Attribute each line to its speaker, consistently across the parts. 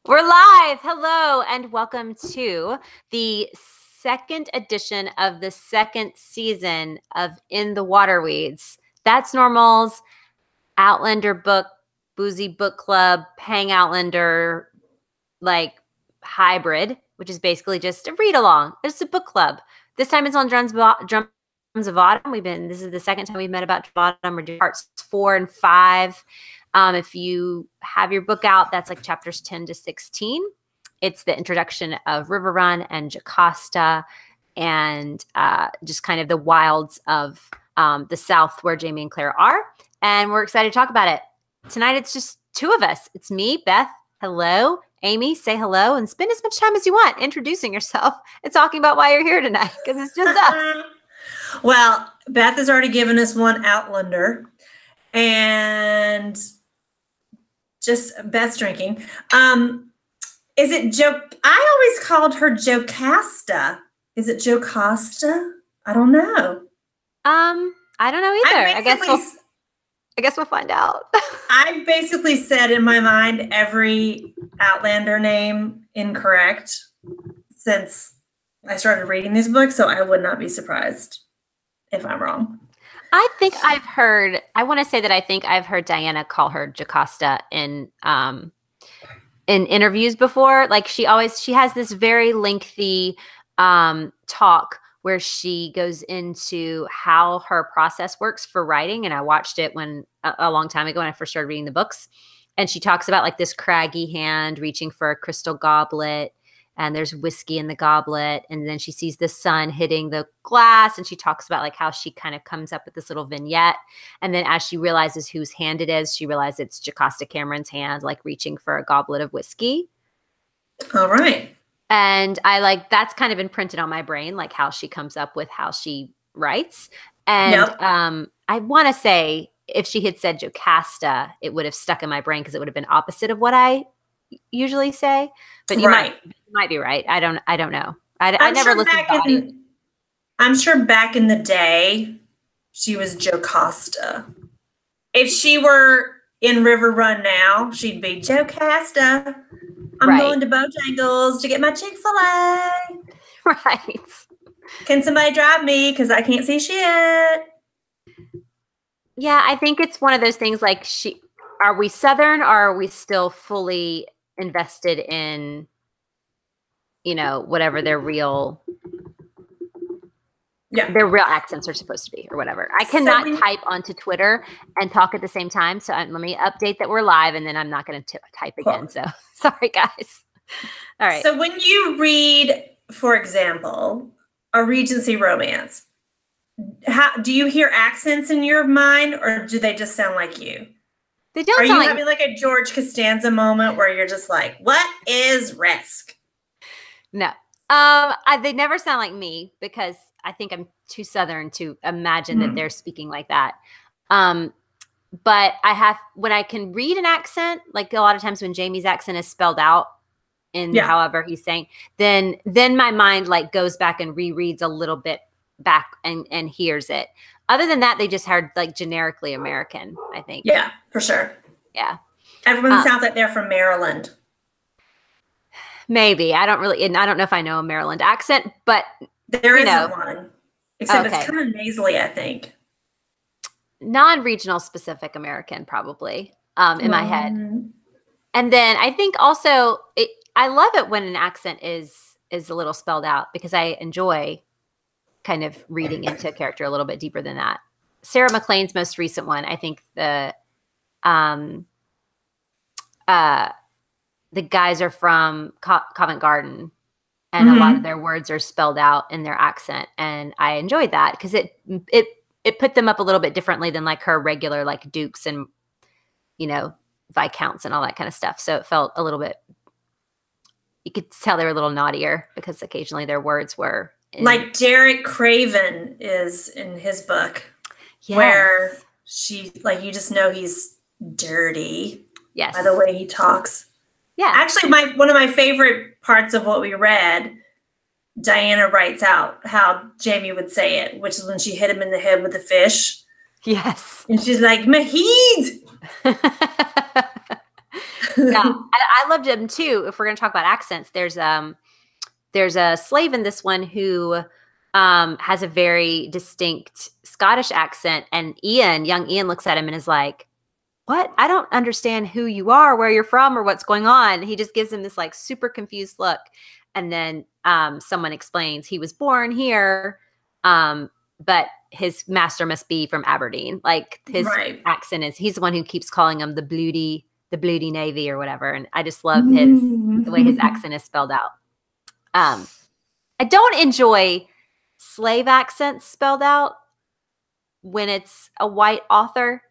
Speaker 1: We're live. Hello, and welcome to the second edition of the second season of In the Waterweeds. That's Normal's Outlander book, boozy book club, hang Outlander like hybrid, which is basically just a read along. It's a book club. This time it's on Drums of Autumn. This is the second time we've met about Drums of Autumn. We're doing parts 4 and 5. If you have your book out, that's like chapters 10 to 16. It's the introduction of River Run and Jocasta and just kind of the wilds of the South where Jamie and Claire are. And we're excited to talk about it. Tonight, it's just two of us. It's me, Beth. Hello. Amy, say hello and spend as much time as you want introducing yourself and talking about why you're here tonight, because it's just us.
Speaker 2: Well, Beth has already given us one Outlander. And just Beth's drinking. Is it Joe? I always called her Jocasta. Is it Jocasta? I don't know.
Speaker 1: I don't know either. I guess we'll find out.
Speaker 2: I basically said in my mind every Outlander name incorrect since I started reading these books, so I would not be surprised if I'm wrong.
Speaker 1: I want to say that I think I've heard Diana call her Jocasta in interviews before. Like she has this very lengthy talk where she goes into how her process works for writing. And I watched it a long time ago when I first started reading the books. And she talks about like this craggy hand reaching for a crystal goblet. And there's whiskey in the goblet. And then she sees the sun hitting the glass. And she talks about like how she kind of comes up with this little vignette. And then as she realizes whose hand it is, she realizes it's Jocasta Cameron's hand, like reaching for a goblet of whiskey.
Speaker 2: All right.
Speaker 1: And that's kind of imprinted on my brain, like how she comes up with how she writes. And
Speaker 2: Yep.
Speaker 1: I want to say if she had said Jocasta, it would have stuck in my brain because it would have been opposite of what I usually say. But you might be right. I don't know. I never listened to
Speaker 2: I'm sure back in the day, she was Jocasta. If she were in River Run now, she'd be Jocasta. I'm going to Bojangles to get my Chick-fil-A.
Speaker 1: Right.
Speaker 2: Can somebody drive me? Because I can't see shit.
Speaker 1: Yeah, I think it's one of those things like are we Southern or are we still fully invested in, whatever their real accents are supposed to be or whatever. I cannot type onto Twitter and talk at the same time. So let me update that we're live and then I'm not going to type again. So sorry, guys. All right.
Speaker 2: So when you read, for example, a Regency romance, do you hear accents in your mind or do they just sound like you?
Speaker 1: They don't.
Speaker 2: Are you having like a George Costanza moment where you're just like, what is risk?
Speaker 1: No. They never sound like me because I think I'm too Southern to imagine that they're speaking like that. But when I can read an accent, like a lot of times when Jamie's accent is spelled out in however he's saying, then my mind like goes back and rereads a little bit back and hears it. Other than that, they just heard like generically American, I think.
Speaker 2: Yeah, for sure.
Speaker 1: Yeah.
Speaker 2: Everyone sounds like they're from Maryland.
Speaker 1: Maybe. I don't know if I know a Maryland accent, but
Speaker 2: there isn't one. Except it's kind of nasally, I think.
Speaker 1: Non-regional specific American, probably, in my head. And then I think also I love it when an accent is a little spelled out because I enjoy kind of reading into a character a little bit deeper than that. Sarah McLean's most recent one, I think the guys are from Covent Garden and a lot of their words are spelled out in their accent. And I enjoyed that because it put them up a little bit differently than like her regular like dukes and, viscounts and all that kind of stuff. So it felt a little bit, you could tell they were a little naughtier because occasionally their words were.
Speaker 2: Like Derek Craven is in his book where she like, you just know he's dirty by the way he talks.
Speaker 1: Yeah.
Speaker 2: Actually, one of my favorite parts of what we read, Diana writes out how Jamie would say it, which is when she hit him in the head with the fish.
Speaker 1: Yes.
Speaker 2: And she's like, Mahid!
Speaker 1: Yeah, I loved him too. If we're going to talk about accents, there's a slave in this one who has a very distinct Scottish accent, and young Ian looks at him and is like, what? I don't understand who you are, where you're from, or what's going on. He just gives him this like super confused look. And then someone explains he was born here, but his master must be from Aberdeen. Like his accent is, he's the one who keeps calling him the bloody Navy or whatever. And I just love the way his accent is spelled out. I don't enjoy slave accents spelled out when it's a white author.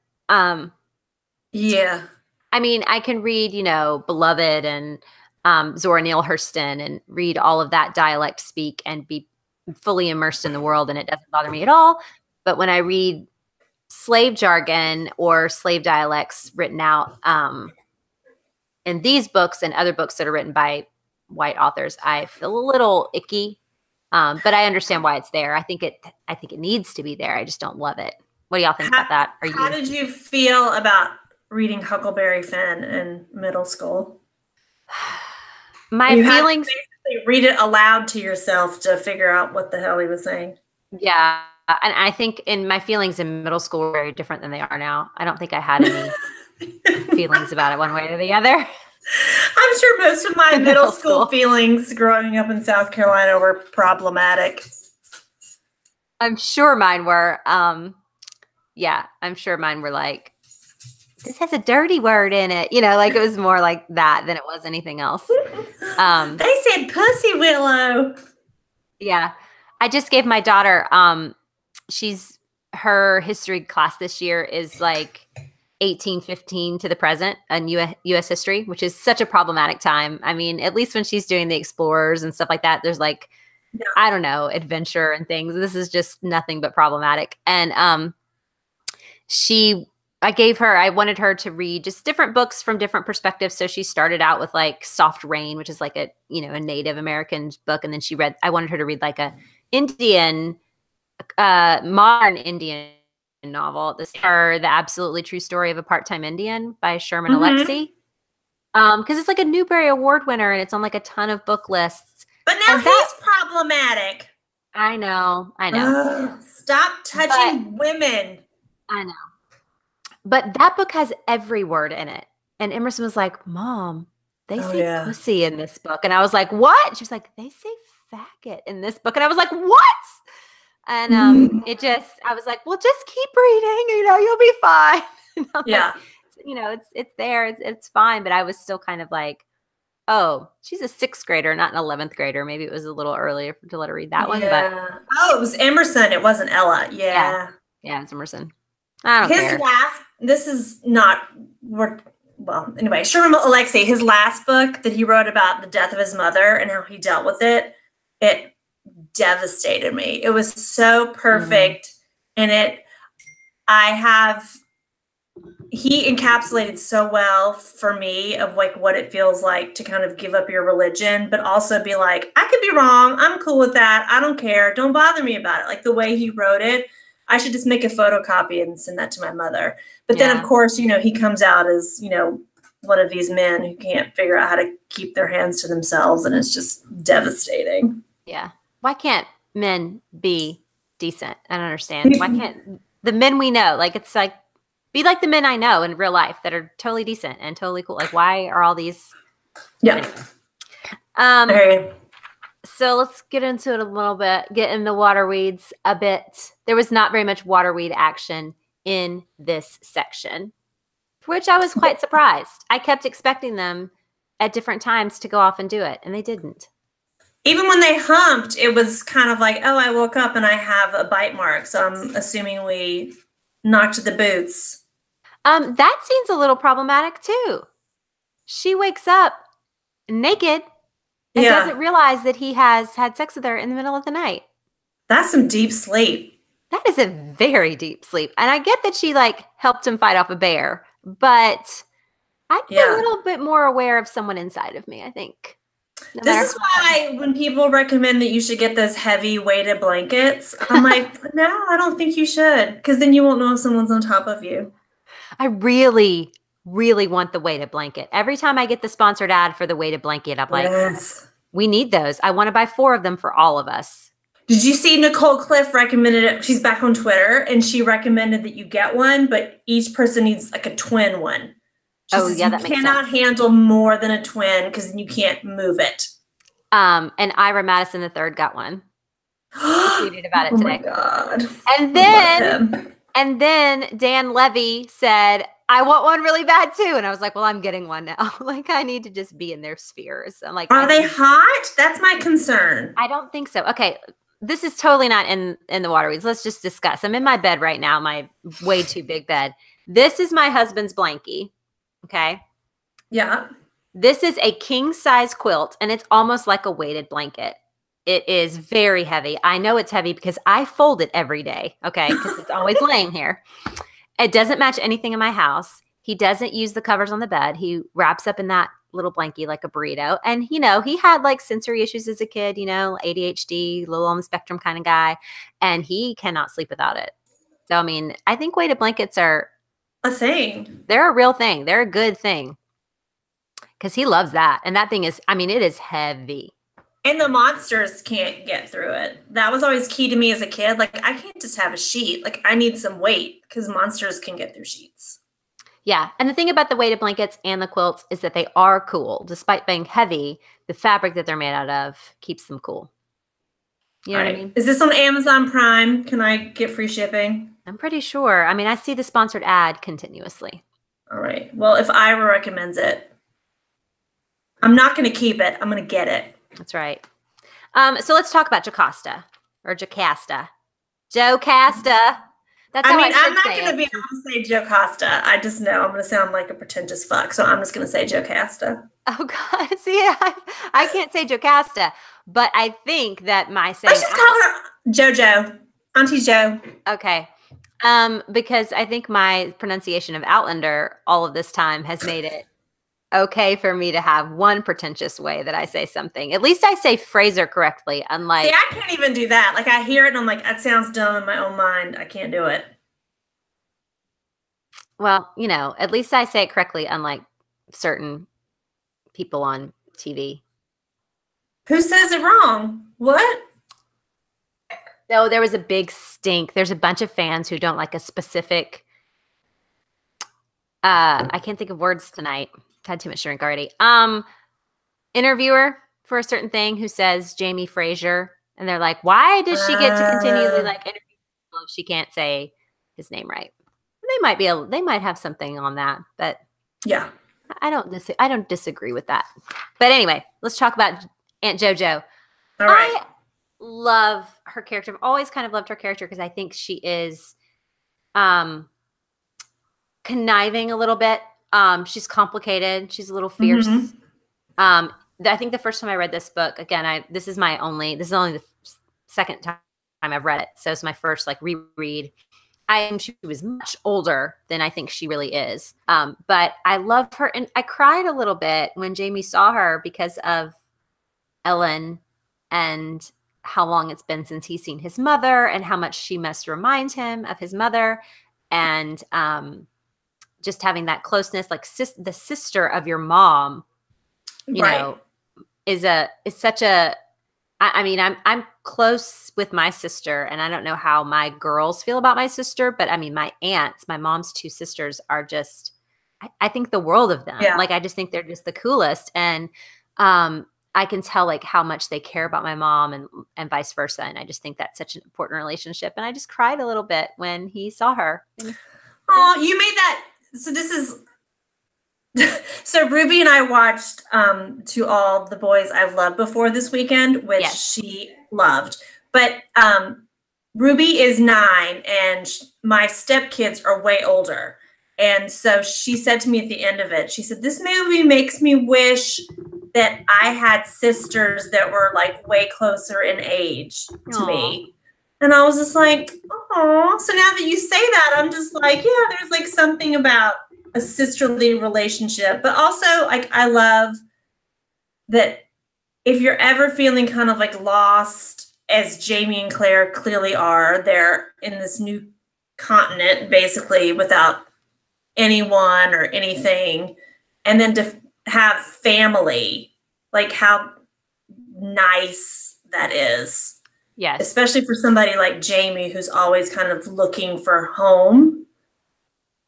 Speaker 2: Yeah.
Speaker 1: I mean, I can read, Beloved and Zora Neale Hurston and read all of that dialect speak and be fully immersed in the world, and it doesn't bother me at all. But when I read slave jargon or slave dialects written out in these books and other books that are written by white authors, I feel a little icky. But I understand why it's there. I think it needs to be there. I just don't love it. What do y'all think about that?
Speaker 2: How did you feel about reading Huckleberry Finn in middle school?
Speaker 1: My feelings.
Speaker 2: Had to basically read it aloud to yourself to figure out what the hell he was saying.
Speaker 1: Yeah, and I think my feelings in middle school were very different than they are now. I don't think I had any feelings about it one way or the other.
Speaker 2: I'm sure most of my middle school feelings growing up in South Carolina were problematic.
Speaker 1: I'm sure mine were. Yeah, I'm sure mine were like, this has a dirty word in it. Like it was more like that than it was anything else.
Speaker 2: They said pussy willow.
Speaker 1: Yeah. I just gave my daughter, her history class this year is like 1815 to the present in U.S. history, which is such a problematic time. I mean, at least when she's doing the explorers and stuff like that, there's like, I don't know, adventure and things. This is just nothing but problematic. And I wanted her to read just different books from different perspectives. So she started out with like Soft Rain, which is like a Native American book. And then I wanted her to read like a modern Indian novel. The Absolutely True Story of a Part-Time Indian by Sherman Alexie. Because it's like a Newbery Award winner and it's on like a ton of book lists.
Speaker 2: But now he's problematic.
Speaker 1: I know.
Speaker 2: Stop touching women.
Speaker 1: I know. But that book has every word in it. And Emerson was like, Mom, they say pussy in this book. And I was like, what? She was like, they say faggot in this book. And I was like, what? And I was like, well, just keep reading, you'll be fine.
Speaker 2: Yeah.
Speaker 1: Like, it's there. It's fine. But I was still kind of like, oh, she's a 6th grader, not an 11th grader. Maybe it was a little earlier to let her read that one. But
Speaker 2: it was Emerson. It wasn't Ella. Yeah.
Speaker 1: Yeah, it's Emerson. I don't care.
Speaker 2: This is not, anyway, Sherman Alexie, his last book that he wrote about the death of his mother and how he dealt with it, it devastated me. It was so perfect. And he encapsulated so well for me of like what it feels like to kind of give up your religion, but also be like, I could be wrong. I'm cool with that. I don't care. Don't bother me about it. Like the way he wrote it, I should just make a photocopy and send that to my mother. But then, of course, he comes out as, one of these men who can't figure out how to keep their hands to themselves. And it's just devastating.
Speaker 1: Yeah. Why can't men be decent? I don't understand. Why can't the men we know, like, it's like, be like the men I know in real life that are totally decent and totally cool. Like, why are all these?
Speaker 2: Yeah.
Speaker 1: Anyway. So let's get into it a little bit, get in the Waterweeds a bit. There was not very much Waterweed action in this section, for which I was quite surprised. I kept expecting them at different times to go off and do it, and they didn't.
Speaker 2: Even when they humped, it was kind of like, oh, I woke up and I have a bite mark. So I'm assuming we knocked the boots.
Speaker 1: That seems a little problematic too. She wakes up naked and doesn't realize that he has had sex with her in the middle of the night.
Speaker 2: That's some deep sleep.
Speaker 1: That is a very deep sleep. And I get that she like helped him fight off a bear, but I'd be a little bit more aware of someone inside of me, I think.
Speaker 2: This is why when people recommend that you should get those heavy weighted blankets, I'm like, no, I don't think you should. Because then you won't know if someone's on top of you.
Speaker 1: I really, really want the weighted blanket. Every time I get the sponsored ad for the weighted blanket, I'm like,
Speaker 2: Yes.
Speaker 1: we need those. I want to buy 4 of them for all of us.
Speaker 2: Did you see Nicole Cliff recommended it? She's back on Twitter, and she recommended that you get one, but each person needs like a twin one. She says
Speaker 1: that makes sense.
Speaker 2: You cannot handle more than a twin because you can't move it.
Speaker 1: And Ira Madison III got one. He tweeted about it today.
Speaker 2: Oh my God.
Speaker 1: And then Dan Levy said, I want one really bad too. And I was like, well, I'm getting one now. Like, I need to just be in their spheres. I'm like,
Speaker 2: are they hot? That's my concern.
Speaker 1: I don't think so. Okay. This is totally not in the Waterweeds. Let's just discuss. I'm in my bed right now, my way too big bed. This is my husband's blankie. Okay.
Speaker 2: Yeah.
Speaker 1: This is a king size quilt, and it's almost like a weighted blanket. It is very heavy. I know it's heavy because I fold it every day. Okay. Because it's always laying here. It doesn't match anything in my house. He doesn't use the covers on the bed. He wraps up in that little blankie like a burrito. And, he had like sensory issues as a kid, ADHD, little on the spectrum kind of guy. And he cannot sleep without it. So, I mean, I think weighted blankets are
Speaker 2: a thing.
Speaker 1: They're a real thing. They're a good thing. Because he loves that. And that thing is, it is heavy.
Speaker 2: And the monsters can't get through it. That was always key to me as a kid. Like, I can't just have a sheet. Like, I need some weight because monsters can get through sheets.
Speaker 1: Yeah. And the thing about the weighted blankets and the quilts is that they are cool. Despite being heavy, the fabric that they're made out of keeps them cool. You know what I mean?
Speaker 2: Is this on Amazon Prime? Can I get free shipping?
Speaker 1: I'm pretty sure. I see the sponsored ad continuously.
Speaker 2: All right. Well, if Ira recommends it, I'm not going to keep it. I'm going to get it.
Speaker 1: That's right. So let's talk about Jocasta or Jocasta. Jocasta. That's how
Speaker 2: I'm not going to be able to say Jocasta. I just know I'm going to sound like a pretentious fuck. So I'm just going to say Jocasta.
Speaker 1: Oh God. See, I can't say Jocasta, but I think that my saying.
Speaker 2: Let's just call her JoJo. Auntie Jo.
Speaker 1: Okay. Because I think my pronunciation of Outlander all of this time has made it okay for me to have one pretentious way that I say something. At least I say Fraser correctly, unlike...
Speaker 2: See, I can't even do that. Like, I hear it and I'm like, that sounds dumb in my own mind. I can't do it.
Speaker 1: Well, at least I say it correctly, unlike certain people on TV.
Speaker 2: Who says it wrong? What?
Speaker 1: No, there was a big stink. There's a bunch of fans who don't like a specific... I can't think of words tonight. Had too much drink already. Interviewer for a certain thing who says Jamie Fraser, and they're like, why does she get to continually interview people if she can't say his name right? They might have something on that, but
Speaker 2: yeah,
Speaker 1: I don't disagree with that. But anyway, let's talk about Aunt JoJo.
Speaker 2: All right.
Speaker 1: I love her character. I've always kind of loved her character because I think she is conniving a little bit. She's complicated. She's a little fierce. Mm-hmm. I think the first time I read this book, again, this is only the second time I've read it. So it's my first reread. She was much older than I think she really is. But I loved her. And I cried a little bit when Jamie saw her because of Ellen and how long it's been since he's seen his mother and how much she must remind him of his mother. And, just having that closeness, the sister of your mom, you know, is such a, I'm close with my sister, and I don't know how my girls feel about my sister, but my aunts, my mom's 2 sisters are just, I think the world of them. Yeah. I just think they're just the coolest. And, I can tell how much they care about my mom and vice versa. And I just think that's such an important relationship. And I just cried a little bit when he saw her.
Speaker 2: Oh, you made that. So this is, so Ruby and I watched To All the Boys I've Loved Before this weekend, which she loved. But Ruby is 9 and my stepkids are way older. And so she said to me at the end of it, she said, this movie makes me wish that I had sisters that were way closer in age to me. And I was just like, oh, so now that you say that, I'm just like, yeah, there's something about a sisterly relationship. But also, I love that if you're ever feeling kind of lost, as Jamie and Claire clearly are, they're in this new continent, basically, without anyone or anything, and then to have family, like how nice that is.
Speaker 1: Yes.
Speaker 2: Especially for somebody like Jamie, who's always kind of looking for home.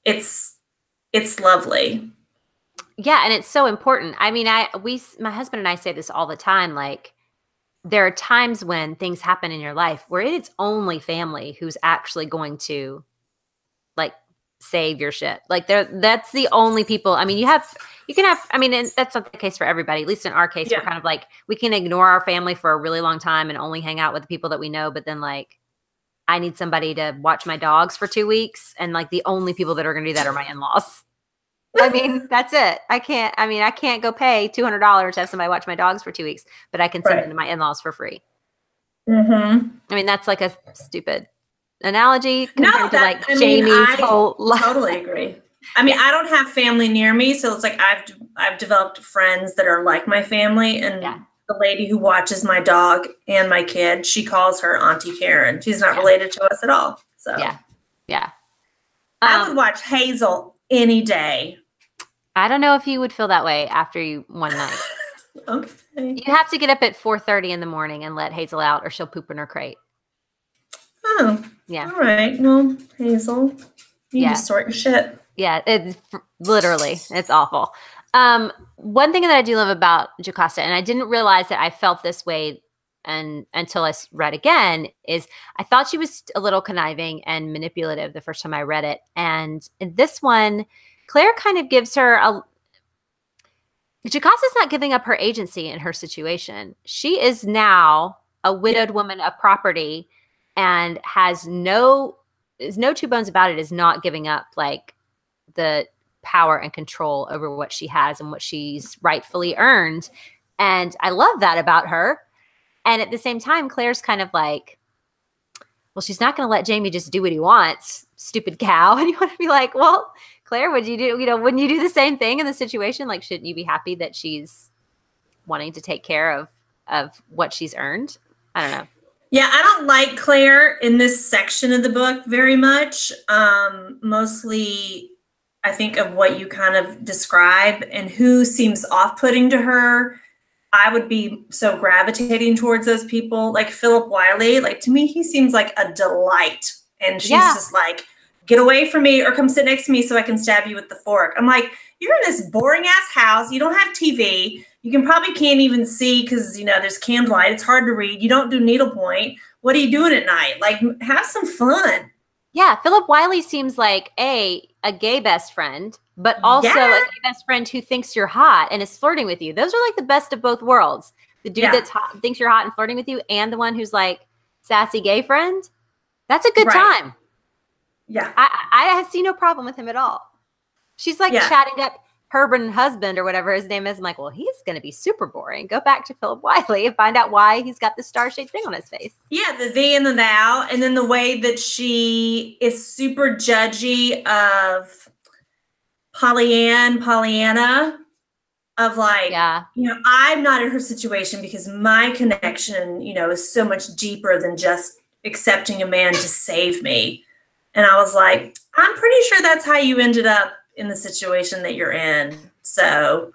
Speaker 2: It's lovely.
Speaker 1: Yeah, and it's so important. I mean, my husband and I say this all the time, like there are times when things happen in your life where it's only family who's actually going to like save your shit. Like that's the only people. I mean, you can have, I mean, and that's not the case for everybody. At least in our case, we're kind of like, we can ignore our family for a really long time and only hang out with the people that we know. But then like, I need somebody to watch my dogs for 2 weeks. And like the only people that are going to do that are my in-laws. I mean, that's it. I can't go pay $200 to have somebody watch my dogs for 2 weeks, but I can send them to my in-laws for free.
Speaker 2: Mm-hmm.
Speaker 1: I mean, that's like a stupid analogy compared to like Jamie's whole life.
Speaker 2: Totally agree. I mean, I don't have family near me, so it's like I've developed friends that are like my family, and the lady who watches my dog and my kid, she calls her Auntie Karen. She's not related to us at all. So
Speaker 1: yeah.
Speaker 2: I would watch Hazel any day.
Speaker 1: I don't know if you would feel that way after one night.
Speaker 2: Okay.
Speaker 1: You have to get up at 4:30 in the morning and let Hazel out, or she'll poop in her crate.
Speaker 2: Oh, yeah. All right. Well, Hazel, you need to sort your shit.
Speaker 1: Yeah, it's awful. One thing that I do love about Jocasta, and I didn't realize that I felt this way until I read again, is I thought she was a little conniving and manipulative the first time I read it. And in this one, Claire kind of gives her Jocasta's not giving up her agency in her situation. She is now a widowed woman of property and has no two bones about it, is not giving up like the power and control over what she has and what she's rightfully earned. And I love that about her. And at the same time, Claire's kind of like, well, she's not going to let Jamie just do what he wants, stupid cow. And you want to be like, well, Claire, would you do, wouldn't you do the same thing in the situation? Like, shouldn't you be happy that she's wanting to take care of what she's earned? I don't know.
Speaker 2: Yeah, I don't like Claire in this section of the book very much. Mostly, I think of what you kind of describe and who seems off-putting to her. I would be so gravitating towards those people. Like Philip Wiley, like to me, he seems like a delight. And she's just like, get away from me or come sit next to me so I can stab you with the fork. I'm like, you're in this boring ass house. You don't have TV. You probably can't even see because, there's candlelight. It's hard to read. You don't do needlepoint. What are you doing at night? Like, have some fun.
Speaker 1: Yeah, Philip Wiley seems like a gay best friend, but also a gay best friend who thinks you're hot and is flirting with you. Those are like the best of both worlds. The dude that's hot, thinks you're hot and flirting with you, and the one who's like sassy gay friend. That's a good time.
Speaker 2: Yeah.
Speaker 1: I see no problem with him at all. She's like chatting up Herbert's husband or whatever his name is. I'm like, well, he's going to be super boring. Go back to Philip Wiley and find out why he's got this star-shaped thing on his face.
Speaker 2: Yeah, the thee and the thou. And then the way that she is super judgy of Pollyanna, of like, I'm not in her situation because my connection, is so much deeper than just accepting a man to save me. And I was like, I'm pretty sure that's how you ended up in the situation that you're in. So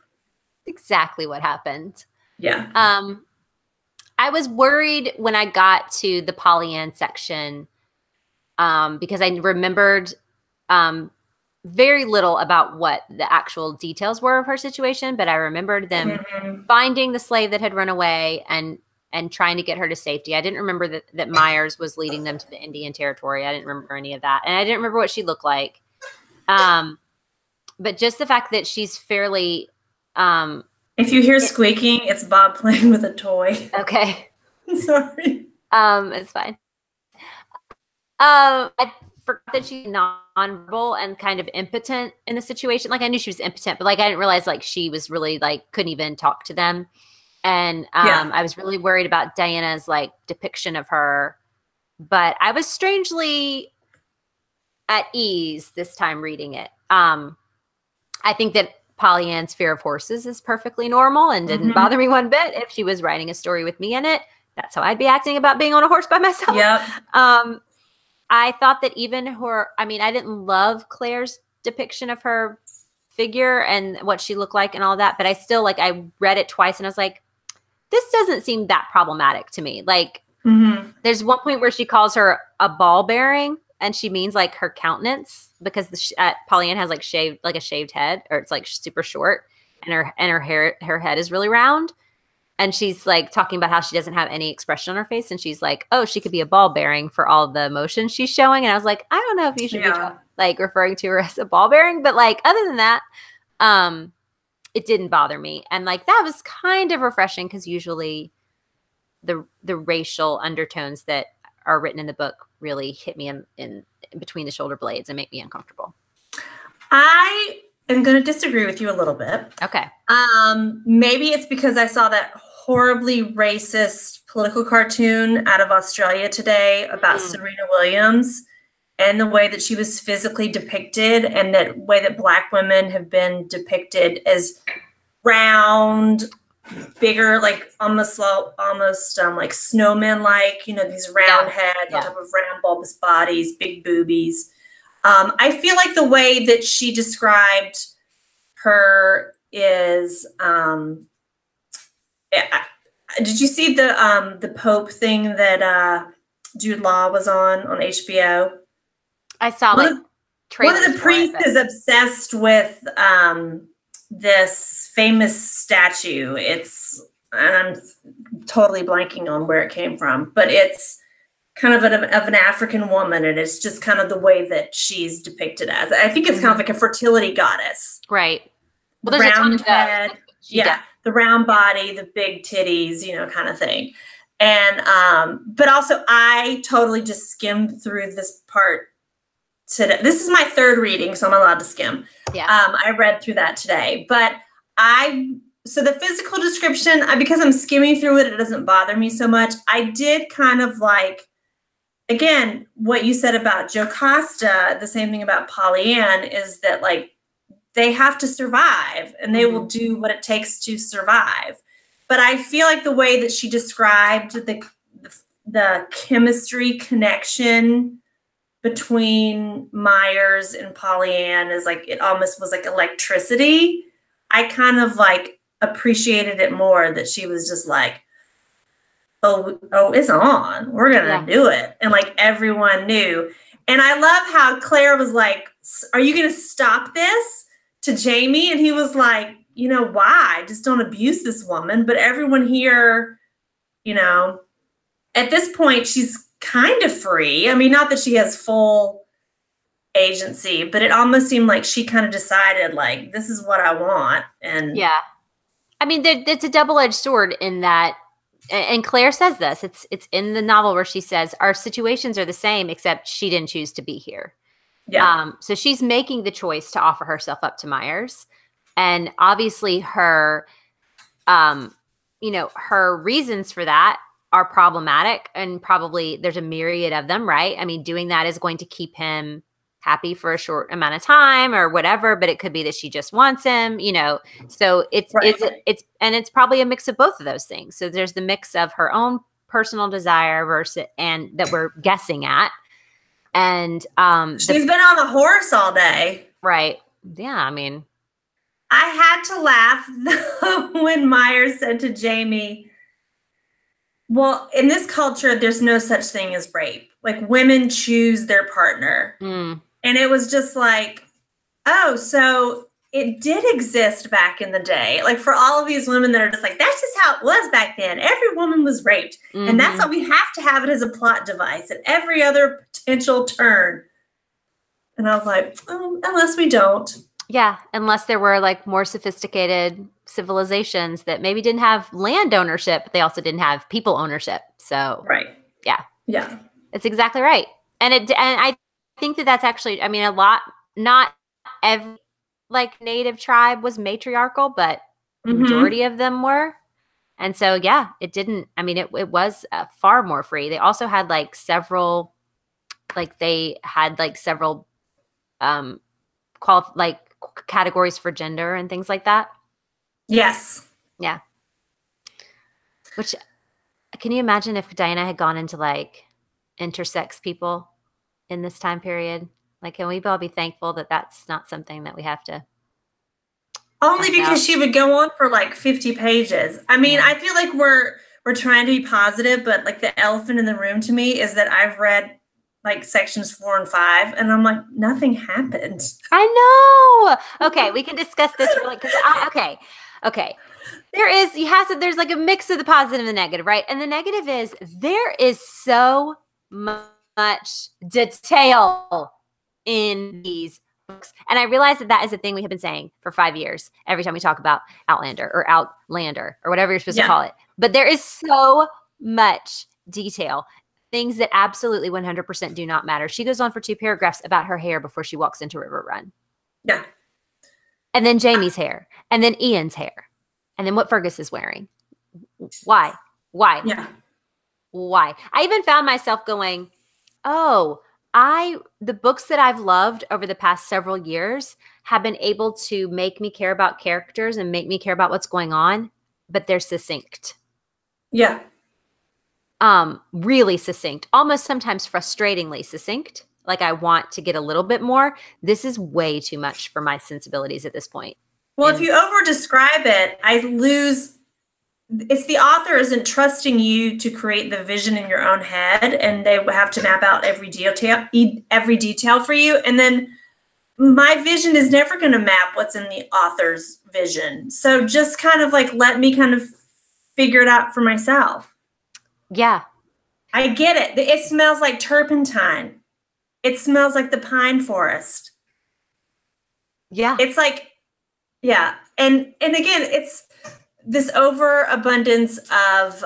Speaker 1: exactly what happened.
Speaker 2: Yeah.
Speaker 1: I was worried when I got to the Pollyann section because I remembered very little about what the actual details were of her situation, but I remembered them finding the slave that had run away and trying to get her to safety. I didn't remember that Myers was leading them to the Indian Territory. I didn't remember any of that. And I didn't remember what she looked like. But just the fact that she's fairly...
Speaker 2: if you hear squeaking, it's Bob playing with a toy.
Speaker 1: Okay.
Speaker 2: Sorry.
Speaker 1: It's fine. I forgot that she's nonverbal and kind of impotent in the situation. Like, I knew she was impotent, but like, I didn't realize like she was really like, couldn't even talk to them. And I was really worried about Diana's like depiction of her, but I was strangely at ease this time reading it. I think that Pollyann's fear of horses is perfectly normal and didn't bother me one bit. If she was writing a story with me in it, that's how I'd be acting about being on a horse by myself.
Speaker 2: Yep.
Speaker 1: I thought that even I didn't love Claire's depiction of her figure and what she looked like and all that, but I still like I read it twice and I was like, this doesn't seem that problematic to me. Like there's one point where she calls her a ball bearing and she means like her countenance because Pollyanna has like a shaved head, or it's like super short, and her head is really round. And she's like talking about how she doesn't have any expression on her face. And she's like, oh, she could be a ball bearing for all the emotion she's showing. And I was like, I don't know if you should be like referring to her as a ball bearing. But like, other than that, it didn't bother me. And like, that was kind of refreshing because usually the racial undertones that are written in the book really hit me in between the shoulder blades and make me uncomfortable.
Speaker 2: I am going to disagree with you a little bit.
Speaker 1: Okay.
Speaker 2: Maybe it's because I saw that horribly racist political cartoon out of Australia today about Serena Williams and the way that she was physically depicted, and that way that Black women have been depicted as round, bigger, like almost like snowmen-like, these round heads on top of round bulbous bodies, big boobies. I feel like the way that she described her is, did you see the Pope thing that Jude Law was on HBO?
Speaker 1: I saw
Speaker 2: one of the priests is obsessed with this famous statue. And I'm totally blanking on where it came from, but it's kind of an African woman, and it's just kind of the way that she's depicted as. I think it's kind of like a fertility goddess.
Speaker 1: Right.
Speaker 2: Well, the round head, the round body, the big titties, kind of thing. And but also I totally just skimmed through this part today. This is my third reading, so I'm allowed to skim.
Speaker 1: Yeah.
Speaker 2: I read through that today, but so the physical description, because I'm skimming through it, it doesn't bother me so much. I did kind of like, again, what you said about Jocasta, the same thing about Pollyanna, is that like they have to survive and they will do what it takes to survive. But I feel like the way that she described the chemistry connection between Myers and Pollyanna is like, it almost was like electricity. I kind of like appreciated it more that she was just like, oh, it's on. We're going to do it. And like everyone knew. And I love how Claire was like, are you going to stop this, to Jamie? And he was like, why? Just don't abuse this woman. But everyone here, at this point, she's kind of free. I mean, not that she has full agency, but it almost seemed like she kind of decided like, this is what I want. And
Speaker 1: yeah, I mean, it's a double-edged sword in that, and Claire says this, it's in the novel where she says our situations are the same, except she didn't choose to be here. Yeah. So she's making the choice to offer herself up to Myers, and obviously her, her reasons for that are problematic, and probably there's a myriad of them, right? I mean, doing that is going to keep him happy for a short amount of time or whatever, but it could be that she just wants him, so it's probably a mix of both of those things. So there's the mix of her own personal desire versus, and that we're guessing at. And
Speaker 2: she's been on the horse all day.
Speaker 1: Right. Yeah. I mean,
Speaker 2: I had to laugh when Myers said to Jamie, well, in this culture, there's no such thing as rape. Like, women choose their partner. And it was just like, oh, so it did exist back in the day. Like, for all of these women that are just like, that's just how it was back then. Every woman was raped. And that's why we have to have it as a plot device at every other potential turn. And I was like, oh, unless we don't.
Speaker 1: Yeah, unless there were like more sophisticated civilizations that maybe didn't have land ownership, but they also didn't have people ownership. So, yeah, it's exactly right. And I think that that's actually, I mean, not every like native tribe was matriarchal, but the majority of them were. And so, yeah, it didn't, I mean, it was far more free. They also had several categories for gender and things like that.
Speaker 2: Yes.
Speaker 1: Yeah. Which, can you imagine if Diana had gone into intersex people in this time period? Like, can we all be thankful that that's not something that we have to
Speaker 2: Only
Speaker 1: find
Speaker 2: because
Speaker 1: out?
Speaker 2: she would go on for like 50 pages. I mean,
Speaker 1: Yeah.
Speaker 2: I feel like we're trying to be positive, but like the elephant in the room to me is that I've read like sections 4 and 5, and I'm like, nothing happened.
Speaker 1: I know. Okay, we can discuss this really because okay. There's like a mix of the positive and the negative, right? And the negative is there is so much detail in these books. And I realize that that is a thing we have been saying for 5 years every time we talk about Outlander or whatever you're supposed to
Speaker 2: Yeah.
Speaker 1: call it. But there is so much detail. Things that absolutely 100% do not matter. She goes on for 2 paragraphs about her hair before she walks into River Run.
Speaker 2: Yeah.
Speaker 1: And then Jamie's hair. And then Ian's hair. And then what Fergus is wearing. Why? Why?
Speaker 2: Yeah.
Speaker 1: Why? I even found myself going, oh, the books that I've loved over the past several years have been able to make me care about characters and make me care about what's going on, but they're succinct.
Speaker 2: Yeah.
Speaker 1: Really succinct, almost sometimes frustratingly succinct. Like I want to get a little bit more. This is way too much for my sensibilities at this point.
Speaker 2: Well,
Speaker 1: And
Speaker 2: if you over describe it, I lose. It's the author isn't trusting you to create the vision in your own head, and they have to map out every detail for you. And then my vision is never going to map what's in the author's vision. So just kind of like let me kind of figure it out for myself.
Speaker 1: yeah,
Speaker 2: I get it. It smells like turpentine. It smells like the pine forest.
Speaker 1: yeah,
Speaker 2: It's like, yeah. And again, it's this overabundance of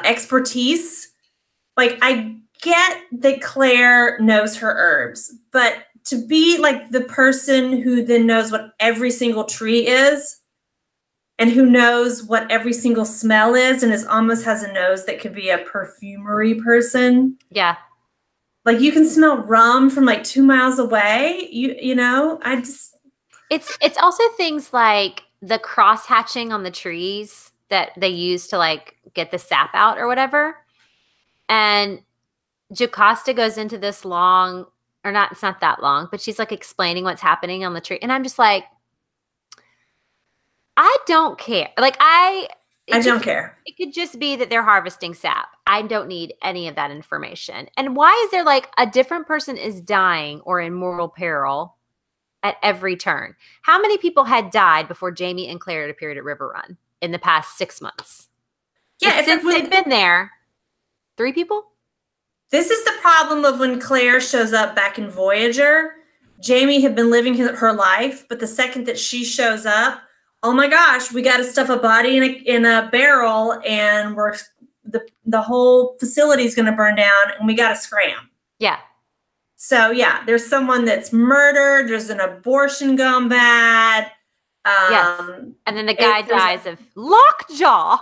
Speaker 2: expertise. Like I get that Claire knows her herbs, but to be like the person who then knows what every single tree is and who knows what every single smell is and almost has a nose that could be a perfumery person.
Speaker 1: yeah.
Speaker 2: Like you can smell rum from like 2 miles away. You know,
Speaker 1: It's also things like the cross hatching on the trees that they use to like get the sap out or whatever. And Jocasta goes into this long, or not, it's not that long, but she's like explaining what's happening on the tree. And I'm just like, I don't care. Like
Speaker 2: I don't care.
Speaker 1: It could just be that they're harvesting sap. I don't need any of that information. And why is there like a different person is dying or in mortal peril at every turn? How many people had died before Jamie and Claire had appeared at River Run in the past 6 months?
Speaker 2: Yeah,
Speaker 1: But since they've been there, 3 people?
Speaker 2: This is the problem of when Claire shows up back in Voyager. Jamie had been living her life, but the second that she shows up, oh my gosh, we got to stuff a body in a barrel, and the whole facility is going to burn down, and we got to scram.
Speaker 1: Yeah.
Speaker 2: So yeah, there's someone that's murdered. There's an abortion gone bad.
Speaker 1: Yes. And then the guy dies of lockjaw.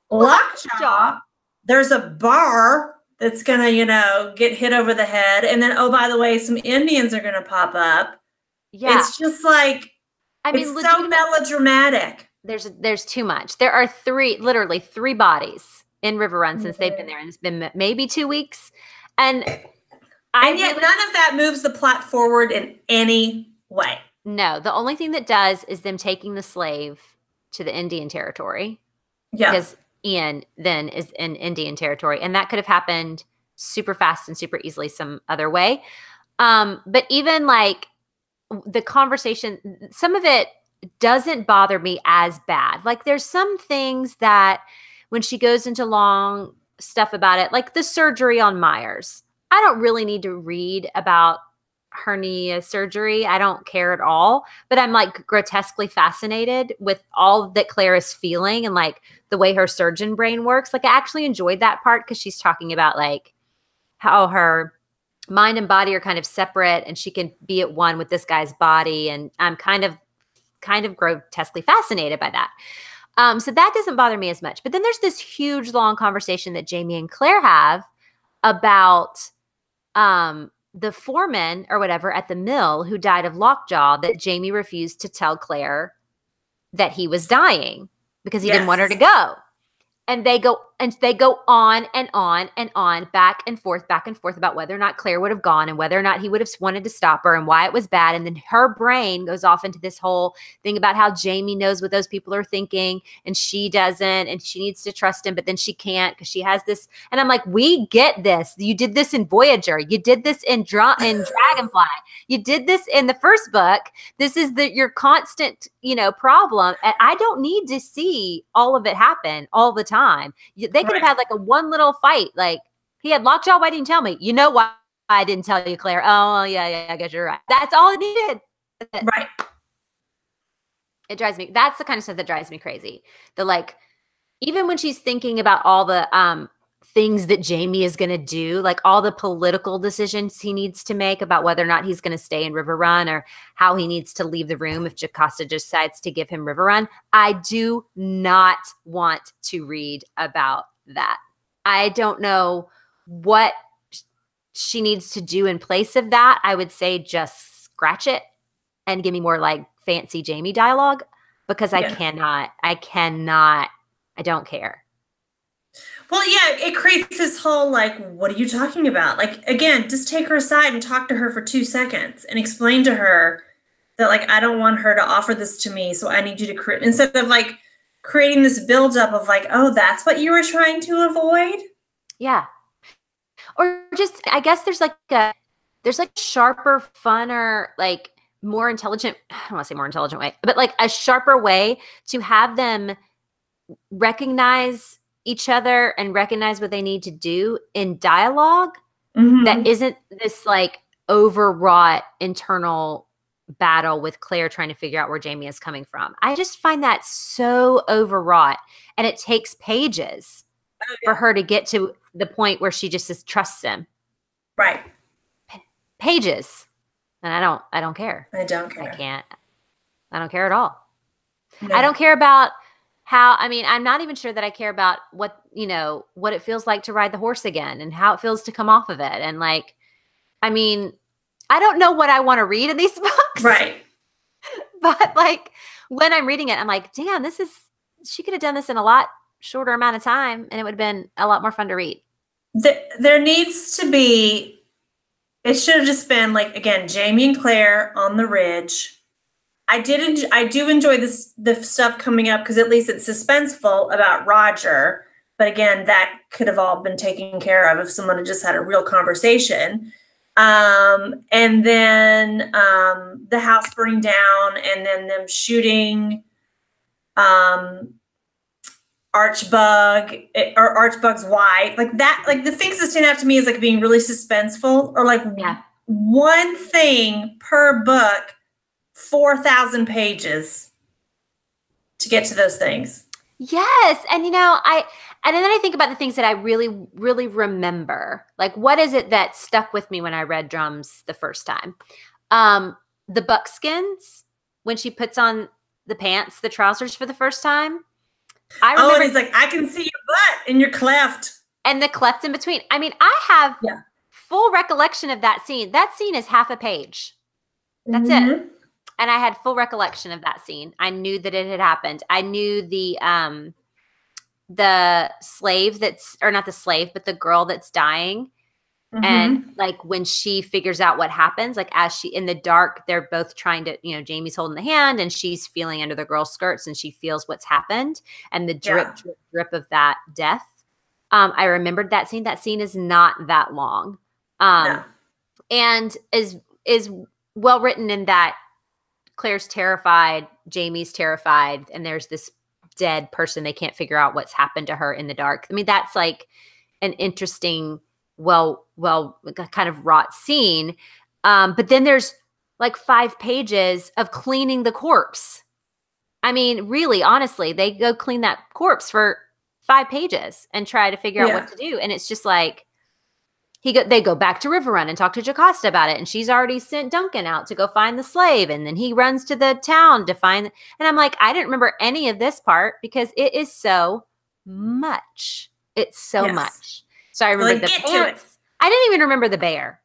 Speaker 2: Lockjaw. There's a bar that's gonna, get hit over the head, and then by the way, some Indians are gonna pop up.
Speaker 1: Yeah.
Speaker 2: It's just like, I mean, it's so melodramatic.
Speaker 1: There's too much. There are literally three bodies in River Run since they've been there, and it's been maybe 2 weeks. And
Speaker 2: yet none of that moves the plot forward in any way.
Speaker 1: No, the only thing that does is them taking the slave to the Indian territory.
Speaker 2: Yeah.
Speaker 1: Because Ian then is in Indian territory, and that could have happened super fast and super easily some other way. But even like the conversation, some of it doesn't bother me as bad. Like there's some things that when she goes into long stuff about it, like the surgery on Myers, I don't really need to read about hernia surgery. I don't care at all, but I'm like grotesquely fascinated with all that Claire is feeling and like the way her surgeon brain works. Like I actually enjoyed that part because she's talking about like how her mind and body are kind of separate and she can be at one with this guy's body. And I'm kind of grotesquely fascinated by that. So that doesn't bother me as much. But then there's this huge long conversation that Jamie and Claire have about the foreman or whatever at the mill who died of lockjaw, that Jamie refused to tell Claire that he was dying because he didn't want her to go. And they go and they go on and on and on, back and forth about whether or not Claire would have gone and whether or not he would have wanted to stop her and why it was bad. And then her brain goes off into this whole thing about how Jamie knows what those people are thinking and she doesn't, and she needs to trust him, but then she can't because she has this. And I'm like, we get this. You did this in Voyager. You did this in Dragonfly. You did this in the first book. This is your constant, problem. And I don't need to see all of it happen all the time. They could have had like a one little fight. Like, he had lockjaw, why didn't you tell me? You know why I didn't tell you, Claire? Oh, yeah, I guess you're right. That's all it needed.
Speaker 2: Right.
Speaker 1: It drives me. That's the kind of stuff that drives me crazy. Even when she's thinking about all the things that Jamie is going to do, like all the political decisions he needs to make about whether or not he's going to stay in River Run or how he needs to leave the room if Jocasta decides to give him River Run. I do not want to read about that. I don't know what she needs to do in place of that. I would say just scratch it and give me more like fancy Jamie dialogue, because I don't care.
Speaker 2: Well, yeah, it creates this whole, like, what are you talking about? Like, again, just take her aside and talk to her for 2 seconds and explain to her that, like, I don't want her to offer this to me, so I need you to create, instead of, like, creating this buildup of, like, oh, that's what you were trying to avoid?
Speaker 1: Yeah. Or just, I guess there's sharper, funner, like, more intelligent, I don't want to say more intelligent way, but like a sharper way to have them recognize each other and recognize what they need to do in dialogue that isn't this like overwrought internal battle with Claire trying to figure out where Jamie is coming from. I just find that so overwrought, and it takes pages for her to get to the point where she just trusts him.
Speaker 2: Right.
Speaker 1: Pages. And I don't care.
Speaker 2: I don't care.
Speaker 1: I don't care at all. No. I don't care about I'm not even sure that I care about what it feels like to ride the horse again and how it feels to come off of it. And like, I don't know what I want to read in these books.
Speaker 2: Right.
Speaker 1: But like, when I'm reading it, I'm like, damn, she could have done this in a lot shorter amount of time and it would have been a lot more fun to read.
Speaker 2: There needs to be, it should have just been like, again, Jamie and Claire on the ridge. I do enjoy the stuff coming up because at least it's suspenseful about Roger. But again, that could have all been taken care of if someone had just had a real conversation. And then the house burning down, and then them shooting Archbug or Archbug's wife, like that, like the things that stand out to me is like being really suspenseful, or like one thing per book, 4,000 pages to get to those things.
Speaker 1: Yes. And then I think about the things that I really, really remember. Like, what is it that stuck with me when I read Drums the first time? The buckskins, when she puts on the trousers for the first time.
Speaker 2: And he's like, I can see your butt and your cleft.
Speaker 1: And the cleft in between. I have full recollection of that scene. That scene is half a page. That's it. And I had full recollection of that scene. I knew that it had happened. I knew the slave or not the slave, but the girl that's dying. And like when she figures out what happens, like as she in the dark, they're both trying to, Jamie's holding the hand and she's feeling under the girl's skirts and she feels what's happened and the drip of that death. I remembered that scene. That scene is not that long. And is well written in that Claire's terrified, Jamie's terrified, and there's this dead person. They can't figure out what's happened to her in the dark. That's like an interesting, well, kind of wrought scene. But then there's like 5 pages of cleaning the corpse. Really, honestly, they go clean that corpse for 5 pages and try to figure out what to do. And it's just like, they go back to River Run and talk to Jocasta about it. And she's already sent Duncan out to go find the slave. And then he runs to the town to find, and I'm like, I didn't remember any of this part because it is so much. It's so much. So I remember the pants. I didn't even remember the bear.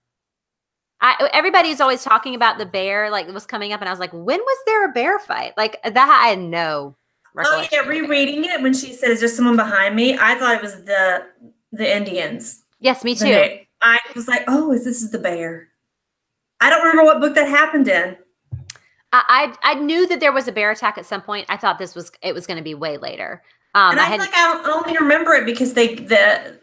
Speaker 1: Everybody's always talking about the bear, like it was coming up, and I was like, when was there a bear fight? Like that, I know.
Speaker 2: Oh yeah,
Speaker 1: recollection of it.
Speaker 2: rereading it when she said, "Is there someone behind me?" I thought it was the Indians.
Speaker 1: Yes, me
Speaker 2: The
Speaker 1: too.
Speaker 2: I was like, "Oh, this is the bear." I don't remember what book that happened in.
Speaker 1: I knew that there was a bear attack at some point. I thought it was going to be way later.
Speaker 2: And
Speaker 1: I
Speaker 2: I feel
Speaker 1: had
Speaker 2: like I only remember it because the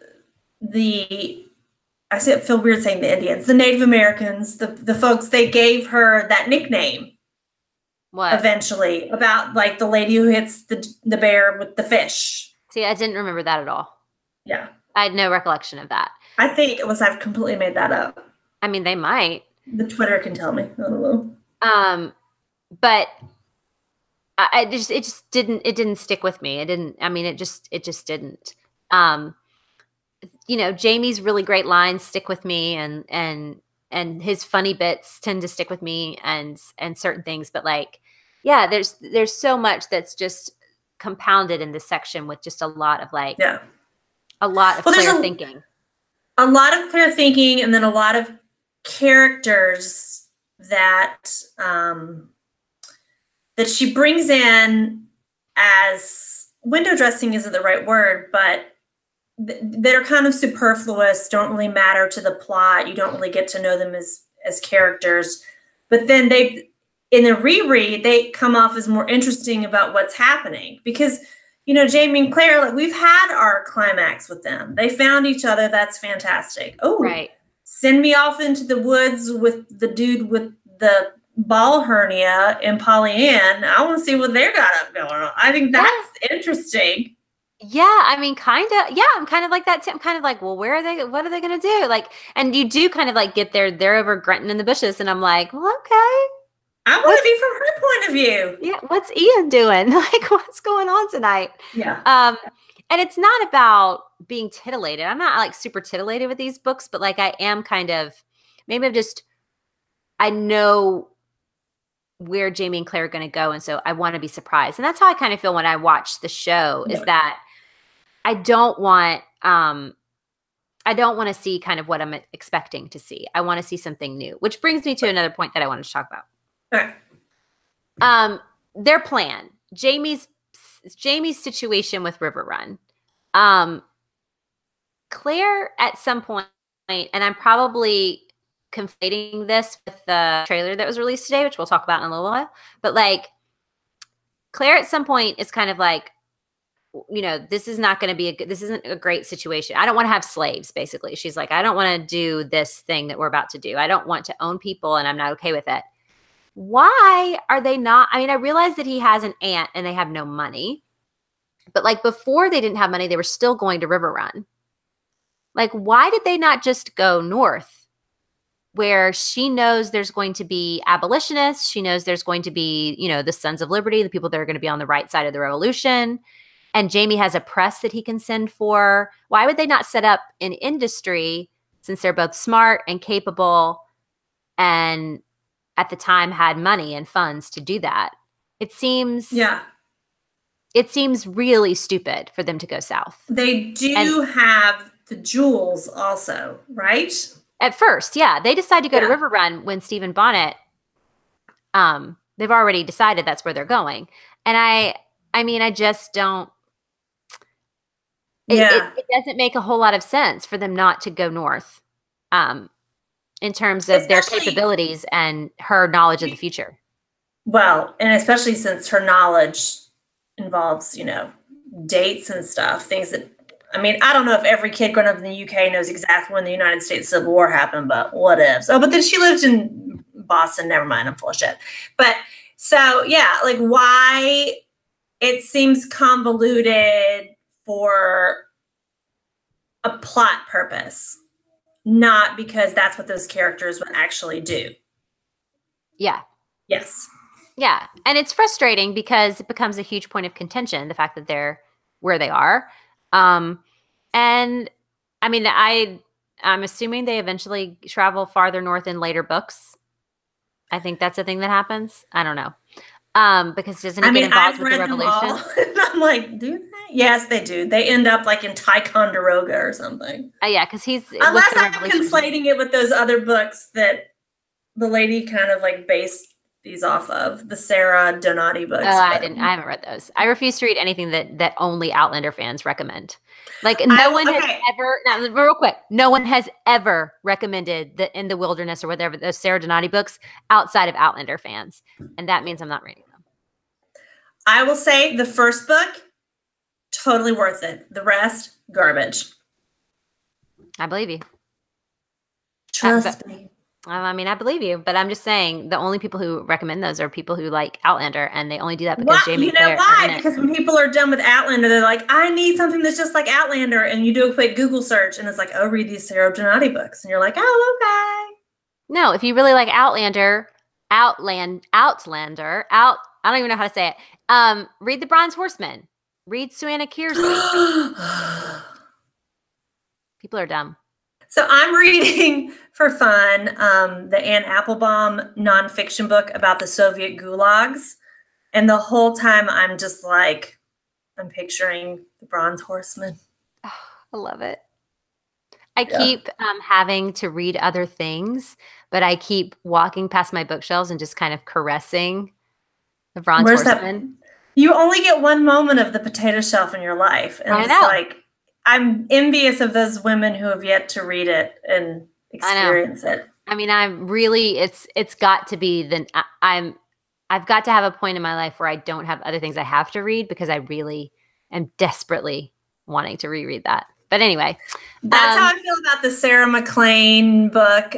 Speaker 2: I feel weird saying the Indians, the Native Americans, the folks, they gave her that nickname
Speaker 1: what?
Speaker 2: eventually about like the lady who hits the bear with the fish.
Speaker 1: See, I didn't remember that at all.
Speaker 2: Yeah.
Speaker 1: I had no recollection of that.
Speaker 2: I think I've completely made that up.
Speaker 1: I mean, they might.
Speaker 2: The Twitter can tell me. I don't know.
Speaker 1: But it just didn't stick with me. It didn't. I mean, it just didn't. Jamie's really great lines stick with me, and his funny bits tend to stick with me, and certain things. But like, yeah, there's so much that's just compounded in this section with just a lot of like, a lot of clear thinking.
Speaker 2: A lot of clear thinking, and then a lot of characters that that she brings in as window dressing isn't the right word, but that are kind of superfluous, don't really matter to the plot. You don't really get to know them as characters. But then in the reread, they come off as more interesting about what's happening. Because, Jamie and Claire, like, we've had our climax with them. They found each other. That's fantastic. Oh,
Speaker 1: right.
Speaker 2: Send me off into the woods with the dude with the ball hernia and Pollyann. I want to see what they got up going on. I think that's interesting.
Speaker 1: Yeah, I mean, kind of. Yeah, I'm kind of like that too. I'm kind of like, well, where are they? What are they going to do? Like, and you do kind of like get there. They're over grunting in the bushes, and I'm like, well, okay.
Speaker 2: I want to be from her point of view.
Speaker 1: Yeah, what's Ian doing? Like, what's going on tonight?
Speaker 2: Yeah.
Speaker 1: And it's not about being titillated. I'm not like super titillated with these books, but like I am kind of, maybe I know where Jamie and Claire are going to go, and so I want to be surprised. And that's how I kind of feel when I watch the show. Is that I don't want to see kind of what I'm expecting to see. I want to see something new, which brings me to another point that I wanted to talk about.
Speaker 2: All right.
Speaker 1: Their plan, Jamie's situation with River Run. Claire at some point, and I'm probably conflating this with the trailer that was released today, which we'll talk about in a little while, but like Claire at some point is kind of like, this is not going to be this isn't a great situation. I don't want to have slaves, basically. She's like, I don't want to do this thing that we're about to do. I don't want to own people, and I'm not okay with it. Why are they not? I mean, I realize that he has an aunt and they have no money, but like before they didn't have money, they were still going to River Run. Like, why did they not just go north where she knows there's going to be abolitionists? She knows there's going to be, the Sons of Liberty, the people that are going to be on the right side of the revolution. And Jamie has a press that he can send for. Why would they not set up an industry, since they're both smart and capable and at the time had money and funds to do that? It seems really stupid for them to go south.
Speaker 2: They do have the jewels also, right?
Speaker 1: At first, yeah. They decide to go to River Run when Stephen Bonnet, they've already decided that's where they're going. And I mean, I just don't, it doesn't make a whole lot of sense for them not to go north in terms of their capabilities and her knowledge of the future.
Speaker 2: Well, and especially since her knowledge involves, dates and stuff, things that, I mean, I don't know if every kid growing up in the UK knows exactly when the United States Civil War happened, but what if? Oh, but then she lived in Boston. Never mind, I'm full of shit. But so, yeah, like why it seems convoluted for a plot purpose, not because that's what those characters would actually do.
Speaker 1: Yeah.
Speaker 2: Yes.
Speaker 1: Yeah. And it's frustrating because it becomes a huge point of contention, the fact that they're where they are. And I mean, I'm assuming they eventually travel farther north in later books. I think that's a thing that happens. I don't know. Because doesn't he get involved with the revolution?
Speaker 2: I'm like, do they? Yes, they do. They end up like in Ticonderoga or something.
Speaker 1: Yeah, because he's
Speaker 2: unless I'm conflating it with those other books that the lady kind of like based these off of, the Sarah Donati books.
Speaker 1: Oh, I haven't read those. I refuse to read anything that only Outlander fans recommend. Like no one has ever, now, real quick, no one has ever recommended the In the Wilderness or whatever, those Sarah Donati books outside of Outlander fans. And that means I'm not reading them.
Speaker 2: I will say the first book, totally worth it. The rest, garbage.
Speaker 1: I believe you.
Speaker 2: Trust me.
Speaker 1: I mean, I believe you, but I'm just saying the only people who recommend those are people who like Outlander, and they only do that because Jamie.
Speaker 2: You know why? Because when people are done with Outlander, they're like, I need something that's just like Outlander, and you do a quick Google search, and it's like, oh, read these Sarah Donati books, and you're like, oh, okay.
Speaker 1: No, if you really like Outlander, I don't even know how to say it. Read The Bronze Horseman. Read Suanna Kiersey. People are dumb.
Speaker 2: So I'm reading for fun the Anne Applebaum nonfiction book about the Soviet gulags. And the whole time I'm just like, I'm picturing The Bronze Horseman.
Speaker 1: Oh, I love it. I keep having to read other things, but I keep walking past my bookshelves and just kind of caressing The Bronze Horseman.
Speaker 2: You only get one moment of the potato shelf in your life. And it's like, I'm envious of those women who have yet to read it and experience it.
Speaker 1: I mean, I'm really, it's got to be I've got to have a point in my life where I don't have other things I have to read because I really am desperately wanting to reread that. But anyway.
Speaker 2: That's how I feel about the Sarah McLean book,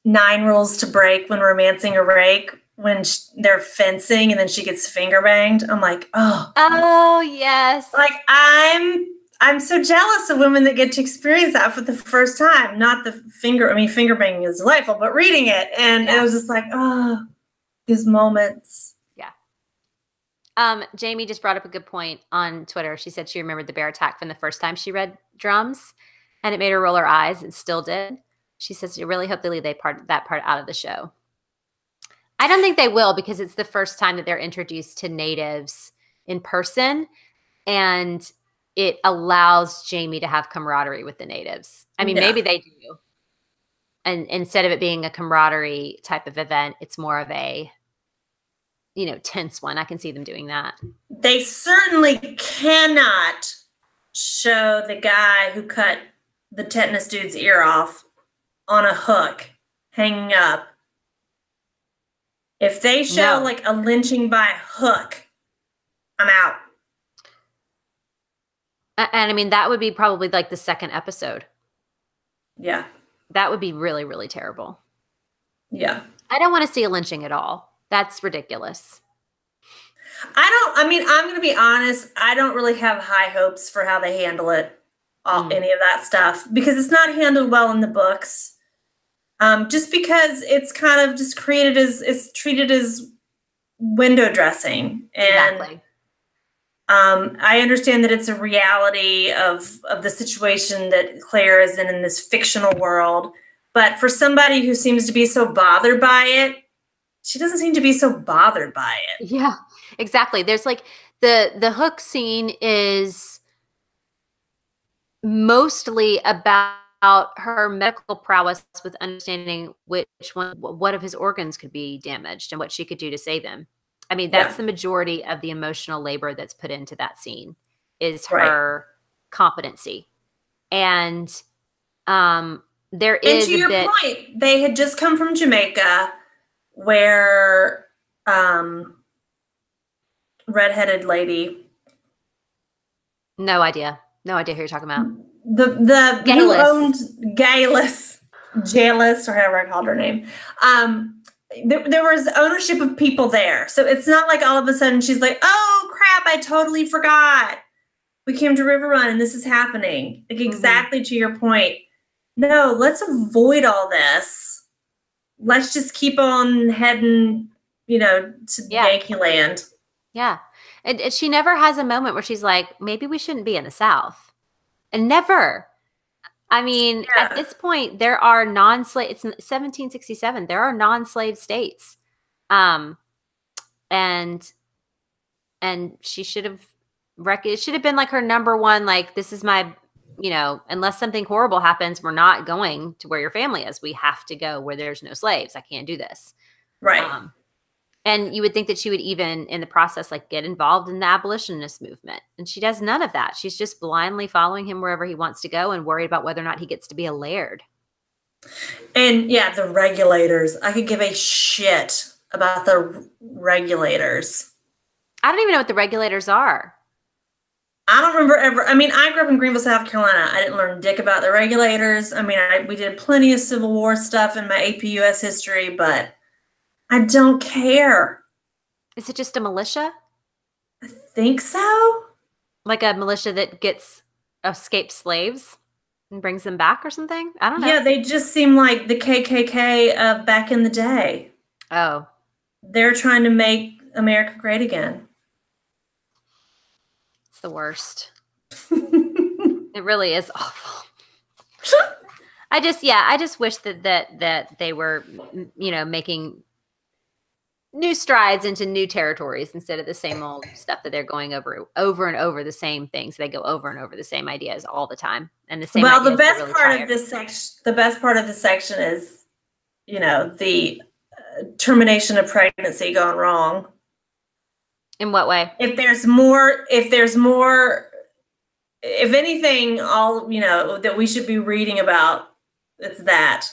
Speaker 2: 9 Rules to Break When Romancing a Rake. When they're fencing and then she gets finger banged, I'm like, oh
Speaker 1: yes.
Speaker 2: Like I'm so jealous of women that get to experience that for the first time. Not the finger banging is delightful, but reading it. And it was just like, these moments.
Speaker 1: Yeah. Jamie just brought up a good point on Twitter. She said she remembered the bear attack from the first time she read Drums, and it made her roll her eyes, and still did. She says, you really hope they leave that part out of the show. I don't think they will, because it's the first time that they're introduced to natives in person, and it allows Jamie to have camaraderie with the natives. I mean, maybe they do. And instead of it being a camaraderie type of event, it's more of a, tense one. I can see them doing that.
Speaker 2: They certainly cannot show the guy who cut the tetanus dude's ear off on a hook hanging up. If they show like a lynching by hook, I'm out.
Speaker 1: And I mean, that would be probably like the second episode.
Speaker 2: Yeah.
Speaker 1: That would be really, really terrible.
Speaker 2: Yeah.
Speaker 1: I don't want to see a lynching at all. That's ridiculous.
Speaker 2: I'm going to be honest. I don't really have high hopes for how they handle it, any of that stuff, because it's not handled well in the books. Just because it's kind of just treated as window dressing. And
Speaker 1: exactly.
Speaker 2: I understand that it's a reality of the situation that Claire is in this fictional world. But for somebody who seems to be so bothered by it, she doesn't seem to be so bothered by it.
Speaker 1: Yeah, exactly. There's like the hook scene is mostly about her medical prowess with understanding what of his organs could be damaged and what she could do to save him. I mean, that's the majority of the emotional labor that's put into that scene is her competency. And there is,
Speaker 2: and to your point, they had just come from Jamaica, where redheaded lady.
Speaker 1: No idea who you're talking about.
Speaker 2: The who owned Jayless, or however I called her name. There was ownership of people there. So it's not like all of a sudden she's like, oh crap, I totally forgot. We came to River Run and this is happening. Like exactly to your point. No, let's avoid all this. Let's just keep on heading, to Yankee Land.
Speaker 1: Yeah. And she never has a moment where she's like, maybe we shouldn't be in the South. And never. I mean, at this point, there are non-slave. It's 1767. There are non-slave states, and she should have. It should have been like her number one. Like, this is my, unless something horrible happens, we're not going to where your family is. We have to go where there's no slaves. I can't do this.
Speaker 2: Right.
Speaker 1: And you would think that she would even, in the process, like get involved in the abolitionist movement. And she does none of that. She's just blindly following him wherever he wants to go and worried about whether or not he gets to be a laird.
Speaker 2: And yeah, the regulators. I could give a shit about the regulators.
Speaker 1: I don't even know what the regulators are.
Speaker 2: I don't remember ever. I mean, I grew up in Greenville, South Carolina. I didn't learn dick about the regulators. I mean, we did plenty of Civil War stuff in my AP US history, but I don't care.
Speaker 1: Is it just a militia?
Speaker 2: I think so.
Speaker 1: Like a militia that gets escaped slaves and brings them back or something? I don't know.
Speaker 2: Yeah, they just seem like the KKK of back in the day.
Speaker 1: Oh.
Speaker 2: They're trying to make America great again.
Speaker 1: It's the worst. It really is awful. I just wish that they were, making new strides into new territories instead of the same old stuff that they're going over and over the same things. They go over and over the same ideas all the time, and the same.
Speaker 2: Well, the best part of this section is, the termination of pregnancy gone wrong.
Speaker 1: In what way?
Speaker 2: If anything, all that we should be reading about, it's that,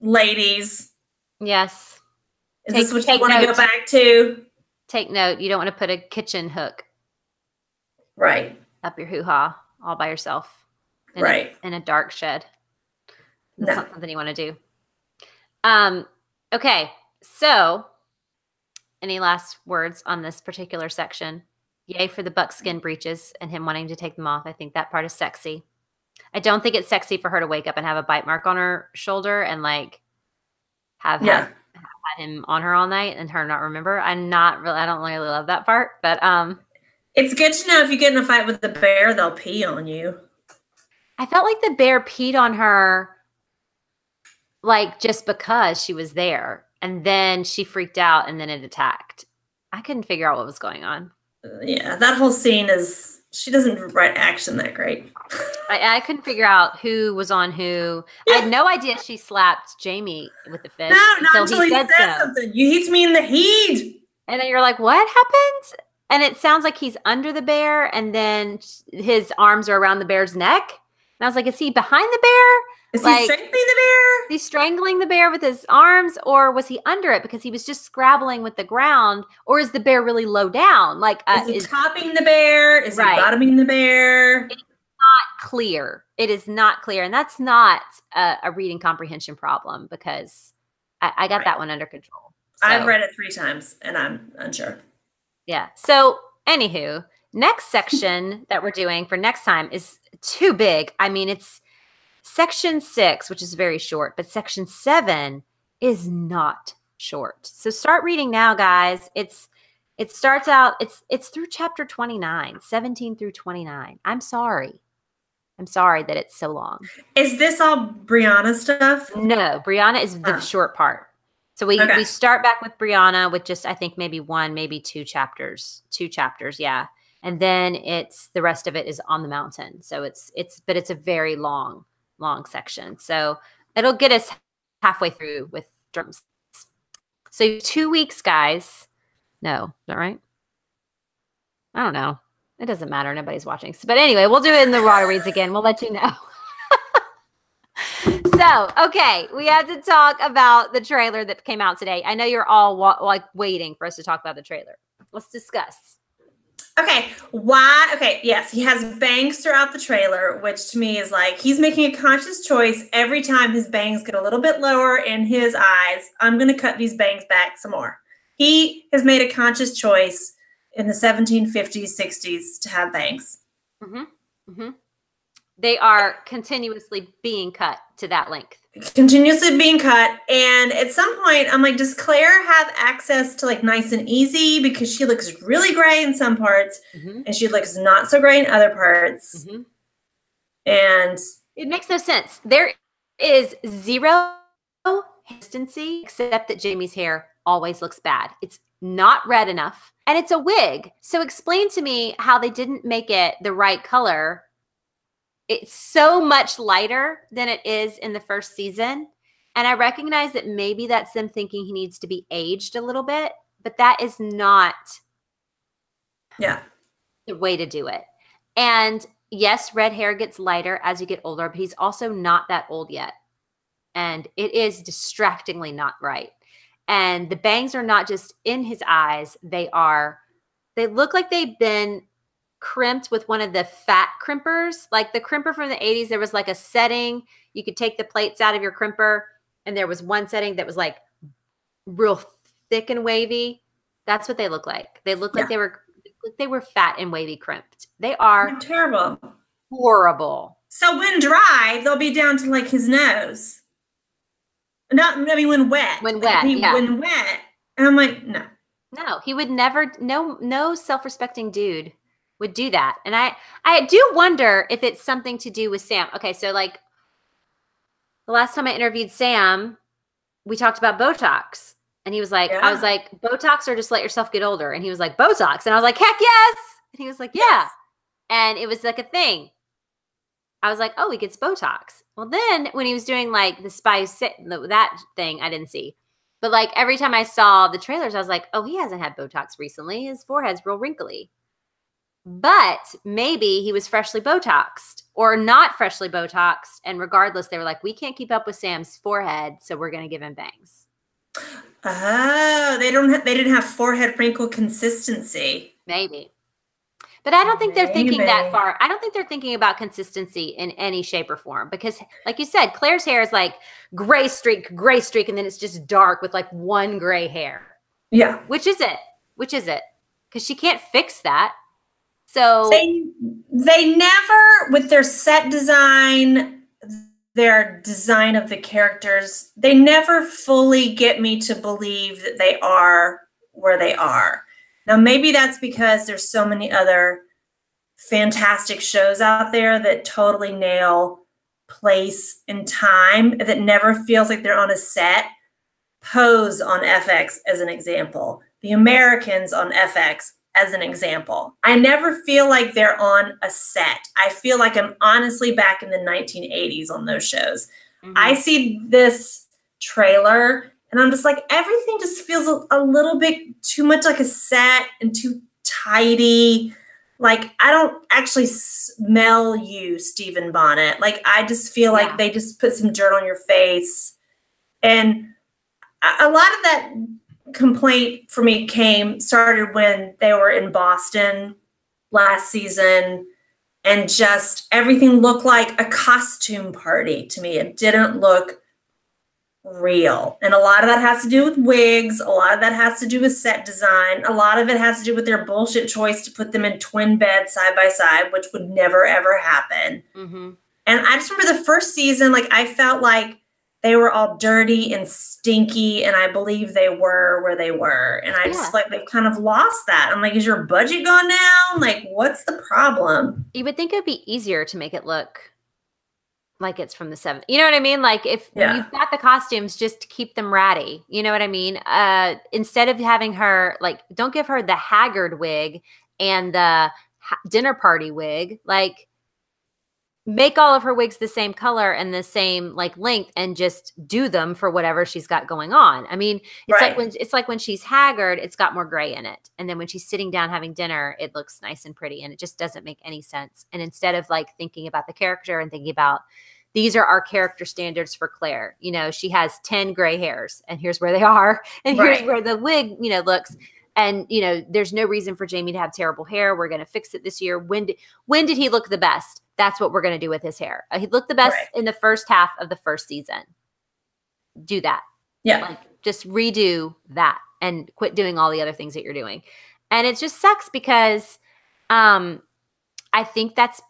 Speaker 2: ladies.
Speaker 1: Yes.
Speaker 2: Is this what you want to go back to?
Speaker 1: Take note. You don't want to put a kitchen hook
Speaker 2: right
Speaker 1: up your hoo-ha all by yourself in a dark shed. That's not something you want to do. Okay. So any last words on this particular section? Yay for the buckskin breeches and him wanting to take them off. I think that part is sexy. I don't think it's sexy for her to wake up and have a bite mark on her shoulder and like have him on her all night and her not remember. I don't really love that part, but
Speaker 2: it's good to know if you get in a fight with the bear, they'll pee on you.
Speaker 1: I felt like the bear peed on her like just because she was there, and then she freaked out and then it attacked. I couldn't figure out what was going on.
Speaker 2: Yeah, that whole scene she doesn't write action that great.
Speaker 1: I couldn't figure out who was on who. Yeah. I had no idea she slapped Jamie with the fish.
Speaker 2: No, not until he said something. You hit me in the head.
Speaker 1: And then you're like, what happened? And it sounds like he's under the bear, and then his arms are around the bear's neck. And I was like, is he behind the bear?
Speaker 2: Is he strangling the bear?
Speaker 1: Is he strangling the bear with his arms, or was he under it because he was just scrabbling with the ground? Or is the bear really low down? Like,
Speaker 2: is he topping the bear? Is he bottoming the bear?
Speaker 1: It's not clear. It is not clear. And that's not a reading comprehension problem because I got that one under control. So.
Speaker 2: I've read it 3 times and I'm unsure.
Speaker 1: Yeah. So anywho, next section that we're doing for next time is too big. I mean, it's section 6, which is very short, but section 7 is not short. So start reading now, guys. It starts out, it's through chapter 29, 17 through 29. I'm sorry that it's so long.
Speaker 2: Is this all Brianna stuff?
Speaker 1: No, Brianna is the short part. So we start back with Brianna with just, I think, maybe 1, maybe 2 chapters. 2 chapters, yeah. And then the rest of it is on the mountain. So it's a very long section. So it'll get us halfway through with drums. So 2 weeks, guys. No, is that right? I don't know. It doesn't matter. Nobody's watching. But anyway, we'll do it in the Waterweeds again. We'll let you know. So, okay, we have to talk about the trailer that came out today. I know you're all waiting for us to talk about the trailer. Let's discuss.
Speaker 2: Okay, why? Okay, yes, he has bangs throughout the trailer, which to me is like he's making a conscious choice every time his bangs get a little bit lower in his eyes. I'm going to cut these bangs back some more. He has made a conscious choice in the 1750s, 60s to have bangs.
Speaker 1: Mm-hmm. Mm-hmm. They are continuously being cut to that length.
Speaker 2: Continuously being cut. And at some point, I'm like, does Claire have access to like nice and easy? Because she looks really gray in some parts and she looks not so gray in other parts. Mm-hmm. And
Speaker 1: it makes no sense. There is zero consistency except that Jamie's hair always looks bad. It's not red enough and it's a wig. So explain to me how they didn't make it the right color. It's so much lighter than it is in the first season. And I recognize that maybe that's them thinking he needs to be aged a little bit, but that is not the way to do it. And yes, red hair gets lighter as you get older, but he's also not that old yet. And it is distractingly not right. And the bangs are not just in his eyes, they look like they've been crimped with one of the fat crimpers. Like the crimper from the 80s, there was like a setting. You could take the plates out of your crimper, and there was one setting that was like real thick and wavy. That's what they look like. They look like they were fat and wavy crimped. They are
Speaker 2: terrible.
Speaker 1: Horrible.
Speaker 2: So when dry, they'll be down to like his nose. When wet.
Speaker 1: When wet,
Speaker 2: When wet. And I'm like, no.
Speaker 1: No, he would never, no self-respecting dude would do that. And I do wonder if it's something to do with Sam. Okay, so like the last time I interviewed Sam, we talked about Botox. And he was like, I was like, Botox or just let yourself get older? And he was like, Botox. And I was like, heck yes. And he was like, yeah. Yes. And it was like a thing. I was like, oh, he gets Botox. Well, then when he was doing like the spice, that thing I didn't see. But like every time I saw the trailers, I was like, oh, he hasn't had Botox recently. His forehead's real wrinkly. But maybe he was freshly Botoxed or not freshly Botoxed. And regardless, they were like, we can't keep up with Sam's forehead, so we're going to give him bangs.
Speaker 2: Oh, they didn't have forehead wrinkle consistency.
Speaker 1: Maybe. But I don't think they're thinking that far. I don't think they're thinking about consistency in any shape or form because, like you said, Claire's hair is like gray streak, and then it's just dark with like one gray hair.
Speaker 2: Yeah.
Speaker 1: Which is it? Because she can't fix that. So
Speaker 2: they never, with their set design, their design of the characters, they never fully get me to believe that they are where they are. Now, maybe that's because there's so many other fantastic shows out there that totally nail place and time that never feels like they're on a set. Pose on FX as an example. The Americans on FX as an example. I never feel like they're on a set. I feel like I'm honestly back in the 1980s on those shows. Mm-hmm. I see this trailer and I'm just like, everything just feels a little bit too much like a set and too tidy. Like, I don't actually smell you, Stephen Bonnet. Like, I just feel like they just put some dirt on your face. And a lot of that complaint for me started when they were in Boston last season. And just everything looked like a costume party to me. It didn't look real. And a lot of that has to do with wigs. A lot of that has to do with set design. A lot of it has to do with their bullshit choice to put them in twin beds side by side, which would never, ever happen. Mm-hmm. And I just remember the first season, like I felt like they were all dirty and stinky. And I believe they were where they were. And I just like, they've kind of lost that. I'm like, is your budget gone down? Like, what's the problem?
Speaker 1: You would think it would be easier to make it look like it's from the 70s. You know what I mean? Like if you've got the costumes, just keep them ratty. You know what I mean? Instead of having her, like, don't give her the haggard wig and the dinner party wig. Like, make all of her wigs the same color and the same like length and just do them for whatever she's got going on. I mean, it's like when she's haggard, it's got more gray in it. And then when she's sitting down having dinner, it looks nice and pretty and it just doesn't make any sense. And instead of like thinking about the character and thinking about these are our character standards for Claire, you know, she has 10 gray hairs and here's where they are. And here's where the wig, you know, looks. And, you know, there's no reason for Jamie to have terrible hair. We're going to fix it this year. When did he look the best? That's what we're going to do with his hair. He looked the best in the first half of the first season. Do that.
Speaker 2: Yeah.
Speaker 1: Like, just redo that and quit doing all the other things that you're doing. And it just sucks because I think that's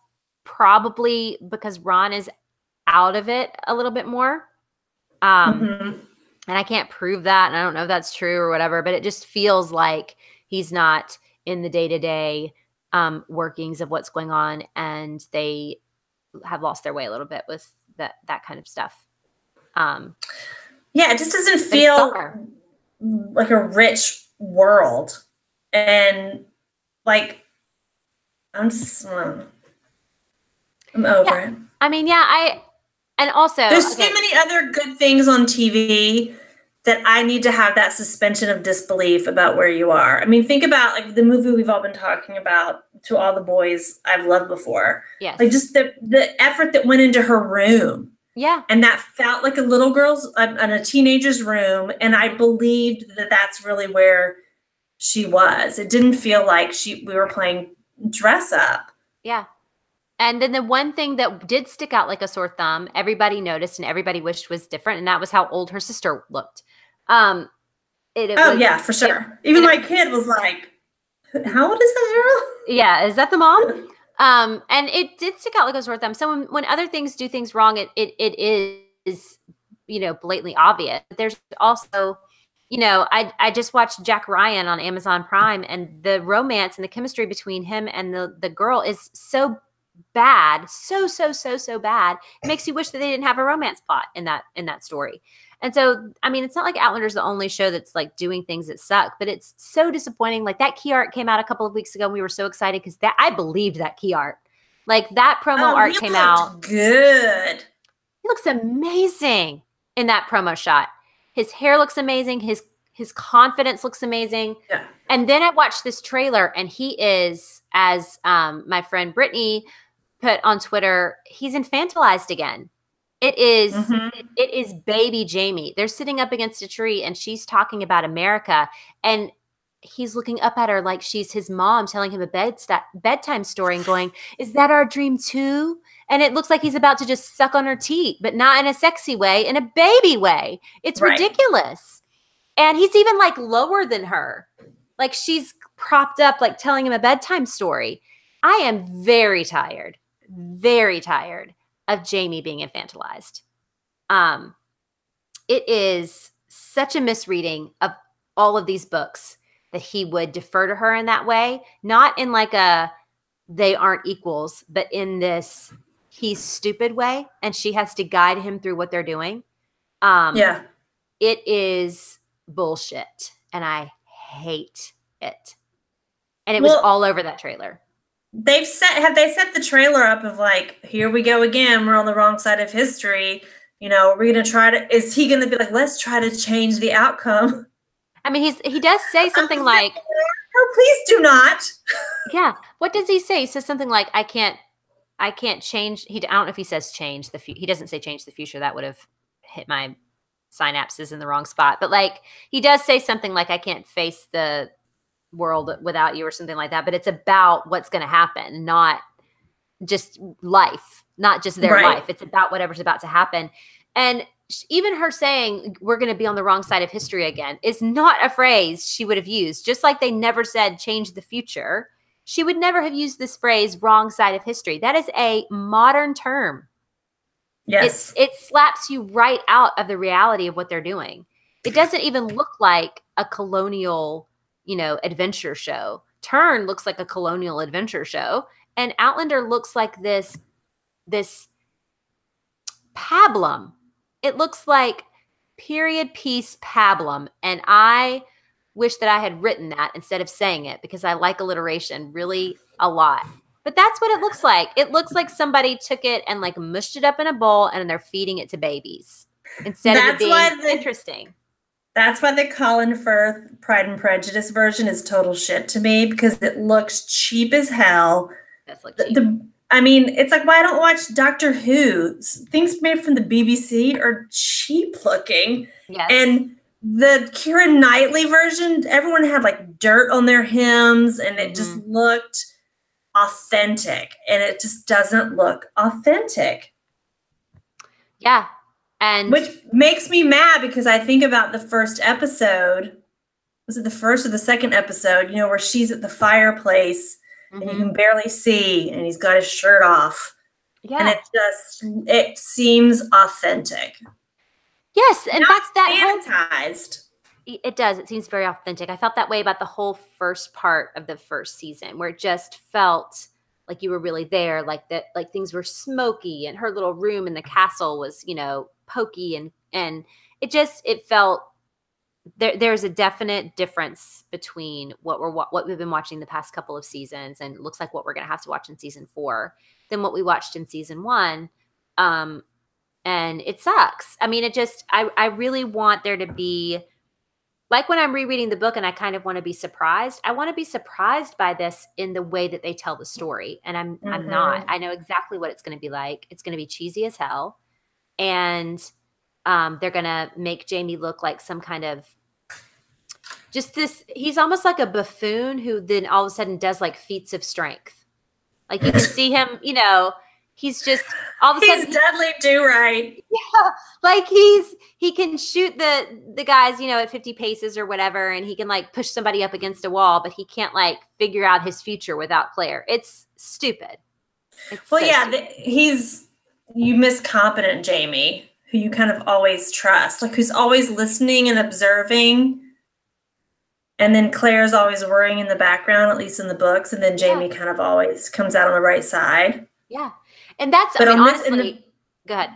Speaker 1: probably because Ron is out of it a little bit more. And I can't prove that. And I don't know if that's true or whatever, but it just feels like he's not in the day-to-day workings of what's going on. And they have lost their way a little bit with that kind of stuff.
Speaker 2: Yeah, it just doesn't feel like a rich world. And like, I'm over it.
Speaker 1: I mean, And also,
Speaker 2: there's so many other good things on TV that I need to have that suspension of disbelief about where you are. I mean, think about like the movie we've all been talking about, To All the Boys I've Loved Before.
Speaker 1: yes.
Speaker 2: Like just the effort that went into her room.
Speaker 1: Yeah.
Speaker 2: And that felt like a little girl's in a teenager's room. And I believed that that's really where she was. It didn't feel like we were playing dress up.
Speaker 1: Yeah. And then the one thing that did stick out like a sore thumb, everybody noticed and everybody wished was different, and that was how old her sister looked.
Speaker 2: Yeah, for sure. Even my kid was like, how old is that girl?
Speaker 1: Yeah, is that the mom? And it did stick out like a sore thumb. So when other things do things wrong, it is, blatantly obvious. There's also, I just watched Jack Ryan on Amazon Prime, and the romance and the chemistry between him and the girl is so bad, so bad. It makes you wish that they didn't have a romance plot in that story. And so, I mean, it's not like Outlander's the only show that's like doing things that suck, but it's so disappointing. Like that key art came out a couple of weeks ago, and we were so excited because I believed that key art. Like that promo art came out.
Speaker 2: Good.
Speaker 1: He looks amazing in that promo shot. His hair looks amazing. His confidence looks amazing.
Speaker 2: Yeah.
Speaker 1: And then I watched this trailer, and he is, as my friend Brittany put on Twitter, he's infantilized again. It is baby Jamie. They're sitting up against a tree, and she's talking about America, and he's looking up at her like she's his mom, telling him a bedtime story and going, "Is that our dream too?" And it looks like he's about to just suck on her teat, but not in a sexy way, in a baby way. It's ridiculous. And he's even like lower than her. Like she's propped up, like telling him a bedtime story. I am very tired of Jamie being infantilized. It is such a misreading of all of these books that he would defer to her in that way, not in like a they aren't equals, but in this he's stupid way, and she has to guide him through what they're doing. It is bullshit, and I hate it. And it was all over that trailer.
Speaker 2: Have they set the trailer up of like, here we go again, we're on the wrong side of history. We're going to is he going to be like, let's try to change the outcome?
Speaker 1: I mean, he does say something like,
Speaker 2: no, please do not.
Speaker 1: Yeah. What does he say? He says something like, I can't change. I don't know if he says change the future. He doesn't say change the future. That would have hit my synapses in the wrong spot. But like, he does say something like, I can't face the world without you or something like that. But it's about what's going to happen, not just life, not just their life. It's about whatever's about to happen. And even her saying we're going to be on the wrong side of history again is not a phrase she would have used. Just like they never said change the future, she would never have used this phrase wrong side of history. That is a modern term.
Speaker 2: Yes.
Speaker 1: It slaps you right out of the reality of what they're doing. It doesn't even look like a colonial, adventure show. Turn looks like a colonial adventure show, and Outlander looks like this pablum. It looks like period piece pablum, and I wish that I had written that instead of saying it because I like alliteration really a lot. But that's what it looks like. It looks like somebody took it and like mushed it up in a bowl and they're feeding it to babies instead of it being interesting.
Speaker 2: That's why the Colin Firth Pride and Prejudice version is total shit to me because it looks cheap as hell.
Speaker 1: That's like cheap.
Speaker 2: I mean, it's like, why I don't watch Doctor Who? Things made from the BBC are cheap looking.
Speaker 1: Yes.
Speaker 2: And the Keira Knightley version, everyone had like dirt on their hems and it just looked authentic. And it just doesn't look authentic.
Speaker 1: Yeah. And
Speaker 2: which makes me mad because I think about the first episode. Was it the first or the second episode? Where she's at the fireplace and you can barely see, and he's got his shirt off.
Speaker 1: Yeah.
Speaker 2: And it seems authentic.
Speaker 1: Yes. In fact,
Speaker 2: that sanitized.
Speaker 1: It does. It seems very authentic. I felt that way about the whole first part of the first season, where it just felt like you were really there, like that, like things were smoky, and her little room in the castle was, pokey, and it felt there's a definite difference between what we've been watching the past couple of seasons, and it looks like what we're going to have to watch in season 4 than what we watched in season 1. And it sucks. I mean, I really want there to be, like when I'm rereading the book and I kind of want to be surprised, I want to be surprised by this in the way that they tell the story. And I'm not.
Speaker 2: Mhm.
Speaker 1: I know exactly what it's going to be like. It's going to be cheesy as hell. And they're going to make Jamie look like some kind of just this, he's almost like a buffoon who then all of a sudden does like feats of strength. Like you can see him, he's just all of a sudden
Speaker 2: He's Dudley Do Right.
Speaker 1: yeah, like he can shoot the guys, at 50 paces or whatever, and he can like push somebody up against a wall, but he can't like figure out his future without Claire. It's stupid. It's
Speaker 2: Well,
Speaker 1: so
Speaker 2: yeah,
Speaker 1: stupid.
Speaker 2: you miss competent Jamie, who you kind of always trust, like who's always listening and observing. And then Claire's always worrying in the background, at least in the books, and then
Speaker 1: Yeah,
Speaker 2: Jamie kind of always comes out on the right side.
Speaker 1: yeah. And that's, I
Speaker 2: But
Speaker 1: mean,
Speaker 2: on this, in the
Speaker 1: honestly, go ahead.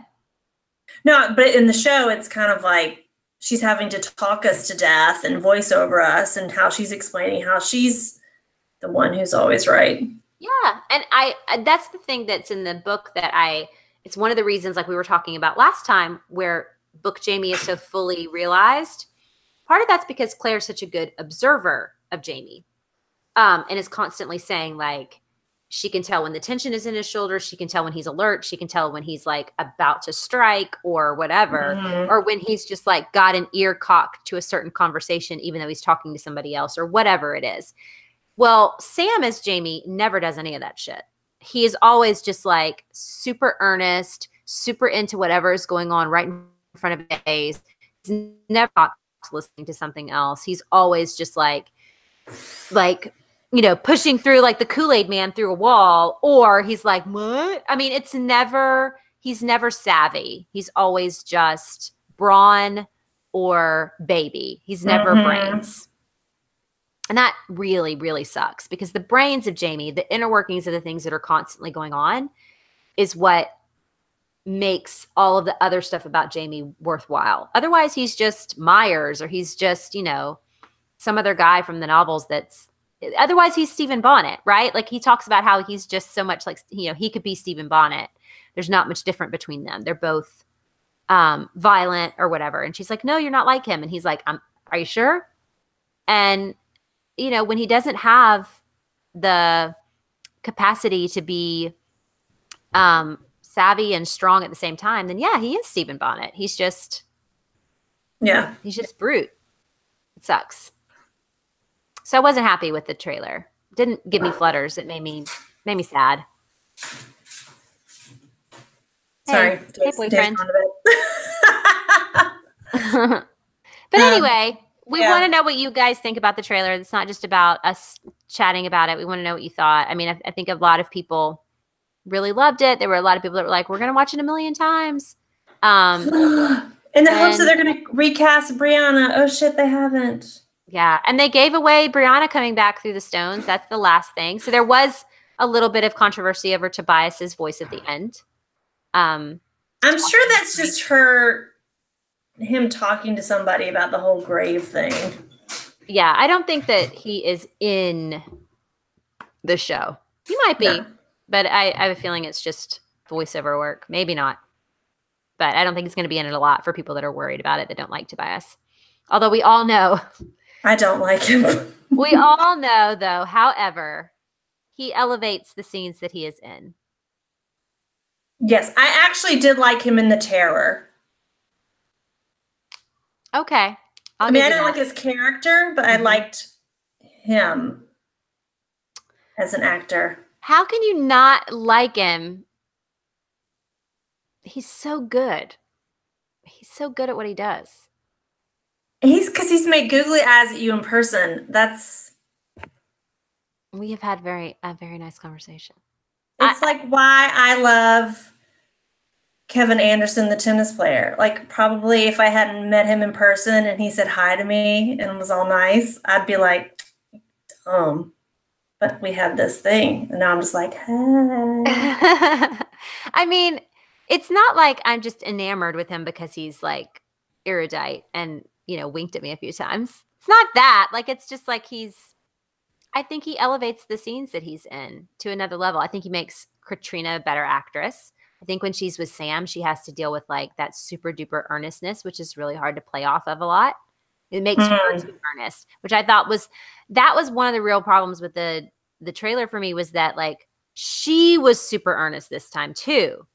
Speaker 2: no, but in the show, it's kind of like she's having to talk us to death and voice over us, and how she's explaining how she's the one who's always right.
Speaker 1: Yeah. And that's the thing that's in the book that it's one of the reasons, like we were talking about last time, where book Jamie is so fully realized. Part of that's because Claire's such a good observer of Jamie, and is constantly saying, like, she can tell when the tension is in his shoulders. She can tell when he's alert. She can tell when he's like about to strike or whatever,
Speaker 2: Mm-hmm.
Speaker 1: or when he's just like got an ear cocked to a certain conversation, even though he's talking to somebody else or whatever it is. Well, Sam as Jamie never does any of that shit. He is always just like super earnest, super into whatever is going on right in front of his face. He's never listening to something else. He's always just like, pushing through like the Kool-Aid man through a wall, or he's like, what? I mean, he's never savvy. He's always just brawn or baby. He's never
Speaker 2: Mm-hmm.
Speaker 1: brains. And that really, really sucks, because the brains of Jamie, the inner workings of the things that are constantly going on, is what makes all of the other stuff about Jamie worthwhile. Otherwise, he's just Myers, or he's just, some other guy from the novels otherwise he's Stephen Bonnet, right? Like he talks about how he's just so much like, he could be Stephen Bonnet. There's not much different between them. They're both violent or whatever. And she's like, no, you're not like him. And he's like, are you sure? And when he doesn't have the capacity to be savvy and strong at the same time, then yeah, he is Stephen Bonnet. He's just brute. It sucks. So I wasn't happy with the trailer. It didn't give me flutters. It made me sad.
Speaker 2: Sorry,
Speaker 1: hey boyfriend. But
Speaker 2: Um,
Speaker 1: anyway, we
Speaker 2: yeah.
Speaker 1: want to know what you guys think about the trailer. It's not just about us chatting about it. We want to know what you thought. I mean, I think a lot of people really loved it. There were a lot of people that were like, we're going to watch it a million times.
Speaker 2: In the hopes that they're going to recast Brianna. Oh shit, they haven't.
Speaker 1: Yeah, and they gave away Brianna coming back through the stones. That's the last thing. So there was a little bit of controversy over Tobias's voice at the end.
Speaker 2: I'm sure that's just him talking to somebody about the whole grave thing.
Speaker 1: Yeah, I don't think that he is in the show. He might be, no. But I have a feeling it's just voiceover work. Maybe not. But I don't think he's going to be in it a lot for people that are worried about it, that don't like Tobias. Although we all know.
Speaker 2: I don't like him.
Speaker 1: We all know, though, however, he elevates the scenes that he is in.
Speaker 2: Yes, I actually did like him in The Terror.
Speaker 1: Okay.
Speaker 2: I didn't like his character, but I liked him as an actor.
Speaker 1: How can you not like him? He's so good. He's so good at what he does.
Speaker 2: Because he's made googly eyes at you in person.
Speaker 1: We have had a very nice conversation.
Speaker 2: It's like why I love Kevin Anderson, the tennis player. Like, probably if I hadn't met him in person and he said hi to me and was all nice, I'd be like, but we had this thing. And now I'm just like, hey.
Speaker 1: I mean, it's not like I'm just enamored with him because he's like erudite and, winked at me a few times. It's not that. Like, it's just like I think he elevates the scenes that he's in to another level. I think he makes Katrina a better actress. I think when she's with Sam, she has to deal with like that super duper earnestness, which is really hard to play off of a lot. It makes her too earnest, which I thought was one of the real problems with the trailer for me, was that like she was super earnest this time too.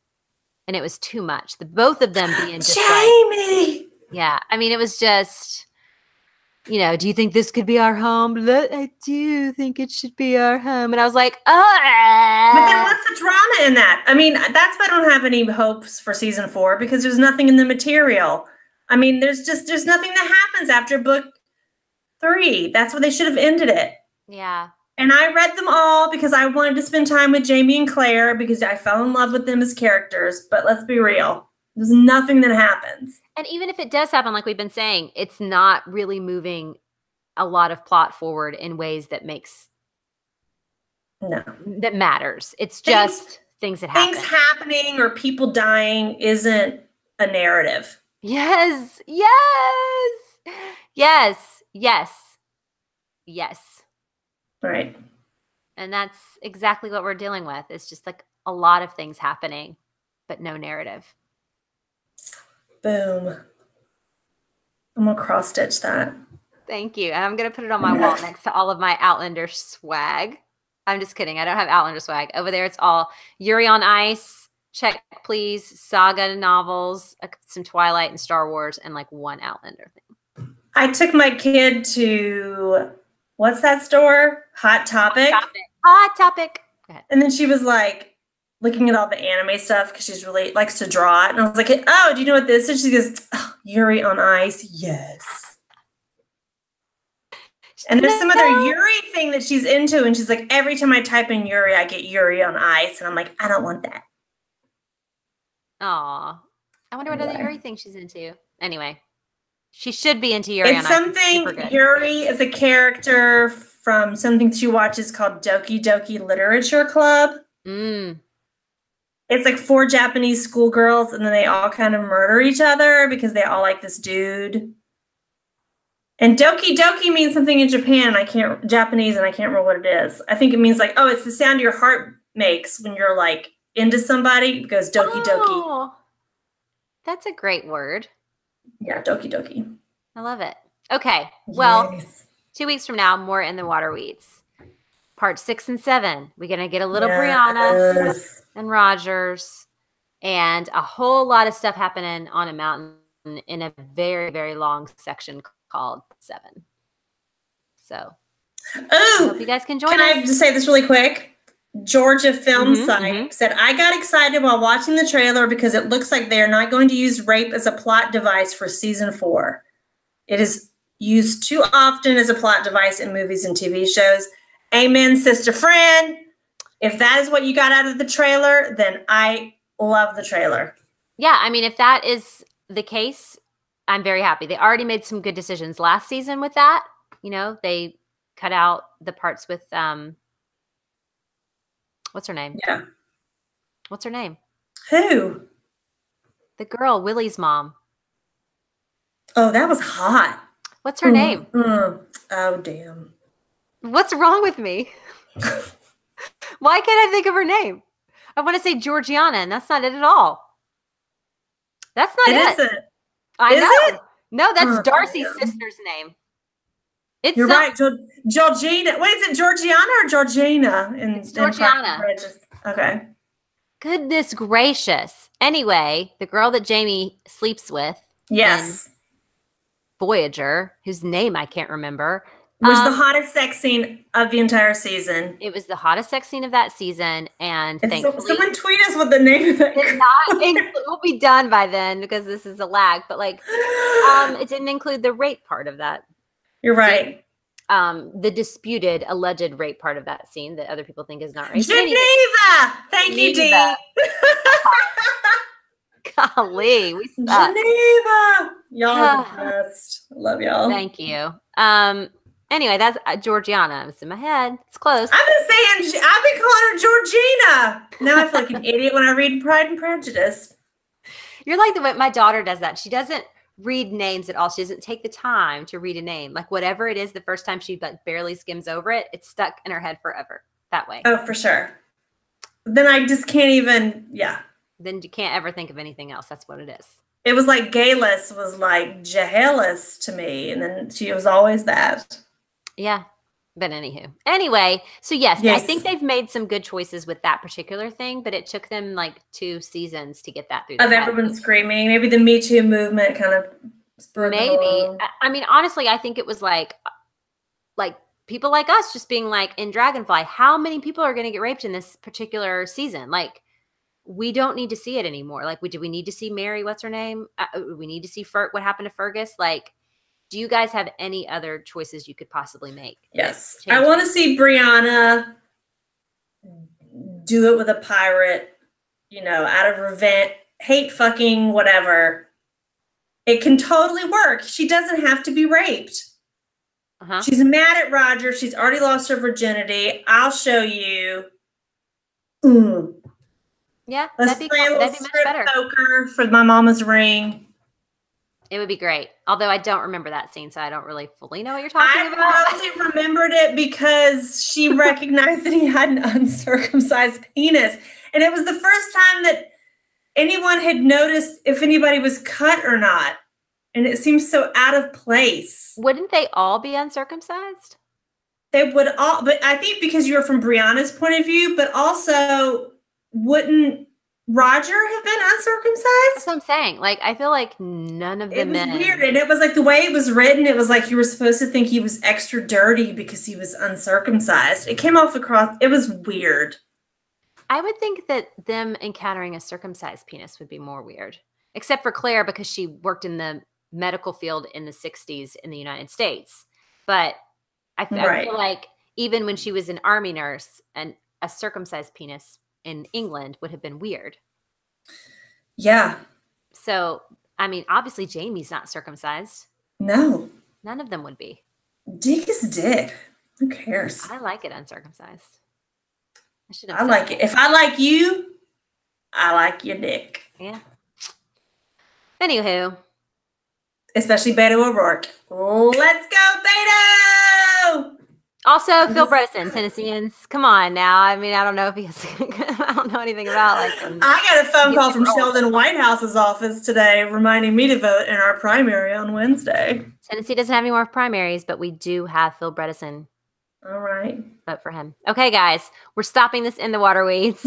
Speaker 1: And it was too much. The both of them being just
Speaker 2: Jamie!
Speaker 1: like, yeah. I mean, it was just, you know, do you think this could be our home? I do think it should be our home. And I was like, oh.
Speaker 2: But then what's the drama in that? I mean, that's why I don't have any hopes for season 4, because there's nothing in the material. I mean, there's nothing that happens after book 3. That's where they should have ended it.
Speaker 1: Yeah.
Speaker 2: And I read them all because I wanted to spend time with Jamie and Claire because I fell in love with them as characters. But let's be real. There's nothing that happens.
Speaker 1: And even if it does happen, like we've been saying, it's not really moving a lot of plot forward in ways that that matters. It's just things that happen.
Speaker 2: Things happening or people dying isn't a narrative.
Speaker 1: Yes. Yes. Yes. Yes. Yes.
Speaker 2: Right.
Speaker 1: And that's exactly what we're dealing with. It's just like a lot of things happening, but no narrative.
Speaker 2: Boom. I'm going to cross stitch that.
Speaker 1: Thank you. And I'm going to put it on my wall next to all of my Outlander swag. I'm just kidding. I don't have Outlander swag. Over there, it's all Yuri on Ice, check please, Saga novels, some Twilight and Star Wars, and like one Outlander thing.
Speaker 2: I took my kid to, what's that store? Hot Topic.
Speaker 1: Hot Topic. Go ahead.
Speaker 2: And then she was like looking at all the anime stuff because she's really likes to draw it. And I was like, oh, do you know what this is? She goes, oh, Yuri on Ice. Yes. And there's some other Yuri thing that she's into. And she's like, every time I type in Yuri, I get Yuri on Ice. And I'm like, I don't want that.
Speaker 1: Aw. I wonder what other Yuri thing she's into. Anyway. She should be into Yuri on Ice.
Speaker 2: It's something, Yuri is a character from something she watches called Doki Doki Literature Club. It's like 4 Japanese schoolgirls, and then they all kind of murder each other because they all like this dude. And Doki Doki means something in Japan, Japanese, and I can't remember what it is. I think it means like, oh, it's the sound your heart makes when you're like into somebody. It goes Doki Doki.
Speaker 1: That's a great word.
Speaker 2: Yeah, Doki Doki.
Speaker 1: I love it. Okay, well, 2 weeks from now, more In the Waterweeds. Part 6 and 7. We're going to get a little Brianna and Rogers and a whole lot of stuff happening on a mountain in a very, very long section called 7. So, I hope you guys can join us.
Speaker 2: Can I just say this really quick? Georgia Film Site said, I got excited while watching the trailer because it looks like they are not going to use rape as a plot device for season 4. It is used too often as a plot device in movies and TV shows. Amen, sister friend. If that is what you got out of the trailer, then I love the trailer.
Speaker 1: Yeah, I mean, if that is the case, I'm very happy. They already made some good decisions last season with that. You know, they cut out the parts with what's her name?
Speaker 2: Yeah.
Speaker 1: What's her name?
Speaker 2: Who?
Speaker 1: The girl, Willie's mom.
Speaker 2: Oh, that was hot.
Speaker 1: What's her name?
Speaker 2: Oh, damn.
Speaker 1: What's wrong with me? Why can't I think of her name? I want to say Georgiana, and that's not it at all. That's not it.
Speaker 2: It isn't.
Speaker 1: I know.
Speaker 2: It?
Speaker 1: No, that's Darcy's sister's name.
Speaker 2: You're right. Georgina. Wait, is it Georgiana or Georgina?
Speaker 1: It's Georgiana.
Speaker 2: Okay.
Speaker 1: Goodness gracious. Anyway, the girl that Jamie sleeps with.
Speaker 2: Yes.
Speaker 1: Voyager, whose name I can't remember.
Speaker 2: Was the hottest sex scene of the entire season.
Speaker 1: It was the hottest sex scene of that season, and thankfully,
Speaker 2: someone tweet us what the name of that.
Speaker 1: It will be done by then because this is a lag. But like, it didn't include the rape part of that.
Speaker 2: You're right.
Speaker 1: The disputed, alleged rape part of that scene that other people think is not rape.
Speaker 2: Geneva, thank you, Dee.
Speaker 1: Golly, we suck.
Speaker 2: Geneva, y'all are the best. Love y'all.
Speaker 1: Thank you. Anyway, that's Georgiana. It's in my head. It's close.
Speaker 2: I've been calling her Georgina. Now I feel like an idiot when I read Pride and Prejudice.
Speaker 1: You're like the way my daughter does that. She doesn't read names at all. She doesn't take the time to read a name. Like whatever it is, the first time she like barely skims over it, it's stuck in her head forever. That way.
Speaker 2: Oh, for sure. Then I just can't even. Yeah.
Speaker 1: then you can't ever think of anything else. That's what it is.
Speaker 2: It was like Gayless was like Jehalis to me, and then she was always that.
Speaker 1: Yeah. But anyway, so yes, I
Speaker 2: Yes.
Speaker 1: think they've made some good choices with that particular thing, but it took them like 2 seasons to get that through their
Speaker 2: Of
Speaker 1: head.
Speaker 2: everyone screaming. Maybe the Me Too movement kind of spurred them
Speaker 1: Maybe.
Speaker 2: along.
Speaker 1: I mean, honestly, I think it was like people like us just being like in Dragonfly, how many people are going to get raped in this particular season? Like, we don't need to see it anymore. Like, do we need to see Mary? What's her name? We need to see what happened to Fergus. Like, do you guys have any other choices you could possibly make?
Speaker 2: Yes. I want to see Brianna do it with a pirate, out of revenge, hate fucking whatever. It can totally work. She doesn't have to be raped. She's mad at Roger. She's already lost her virginity. I'll show you.
Speaker 1: Yeah,
Speaker 2: Let's
Speaker 1: that'd be
Speaker 2: much
Speaker 1: better.
Speaker 2: Poker for my mama's ring.
Speaker 1: It would be great. Although I don't remember that scene, so I don't really fully know what you're talking about.
Speaker 2: Rosie remembered it because she recognized that he had an uncircumcised penis. And it was the first time that anyone had noticed if anybody was cut or not. And it seems so out of place.
Speaker 1: Wouldn't they all be uncircumcised?
Speaker 2: They would all, but I think because you're from Brianna's point of view, but also wouldn't Roger have been uncircumcised?
Speaker 1: That's what I'm saying. Like, I feel like none of the men.
Speaker 2: It was weird. And it was like the way it was written, it was like you were supposed to think he was extra dirty because he was uncircumcised. It came off across, it was weird.
Speaker 1: I would think that them encountering a circumcised penis would be more weird. Except for Claire, because she worked in the medical field in the 60s in the United States. But I feel like even when she was an army nurse, and a circumcised penis in England would have been weird.
Speaker 2: Yeah.
Speaker 1: So, I mean, obviously Jamie's not circumcised.
Speaker 2: No.
Speaker 1: None of them would be.
Speaker 2: Dick is dick. Who cares?
Speaker 1: I like it uncircumcised.
Speaker 2: I like it. If I like you, I like your dick.
Speaker 1: Yeah. Anywho.
Speaker 2: Especially Beto O'Rourke. Let's go, Beto!
Speaker 1: Also, Phil Bredesen, Tennesseans. Come on now. I mean, I don't know if he has, I don't know anything about like.
Speaker 2: I got a phone call from Sheldon Whitehouse's office today reminding me to vote in our primary on Wednesday.
Speaker 1: Tennessee doesn't have any more primaries, but we do have Phil Bredesen.
Speaker 2: All right.
Speaker 1: Vote for him. Okay, guys. We're stopping this in the Waterweeds.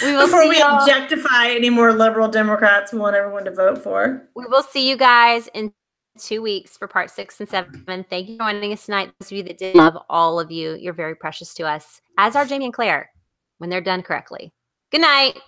Speaker 2: Before we objectify any more liberal Democrats we want everyone to vote for.
Speaker 1: We will see you guys in 2 weeks for part 6 and 7. Thank you for joining us tonight. Those of you that did, love all of you. You're very precious to us, as are Jamie and Claire when they're done correctly. Good night.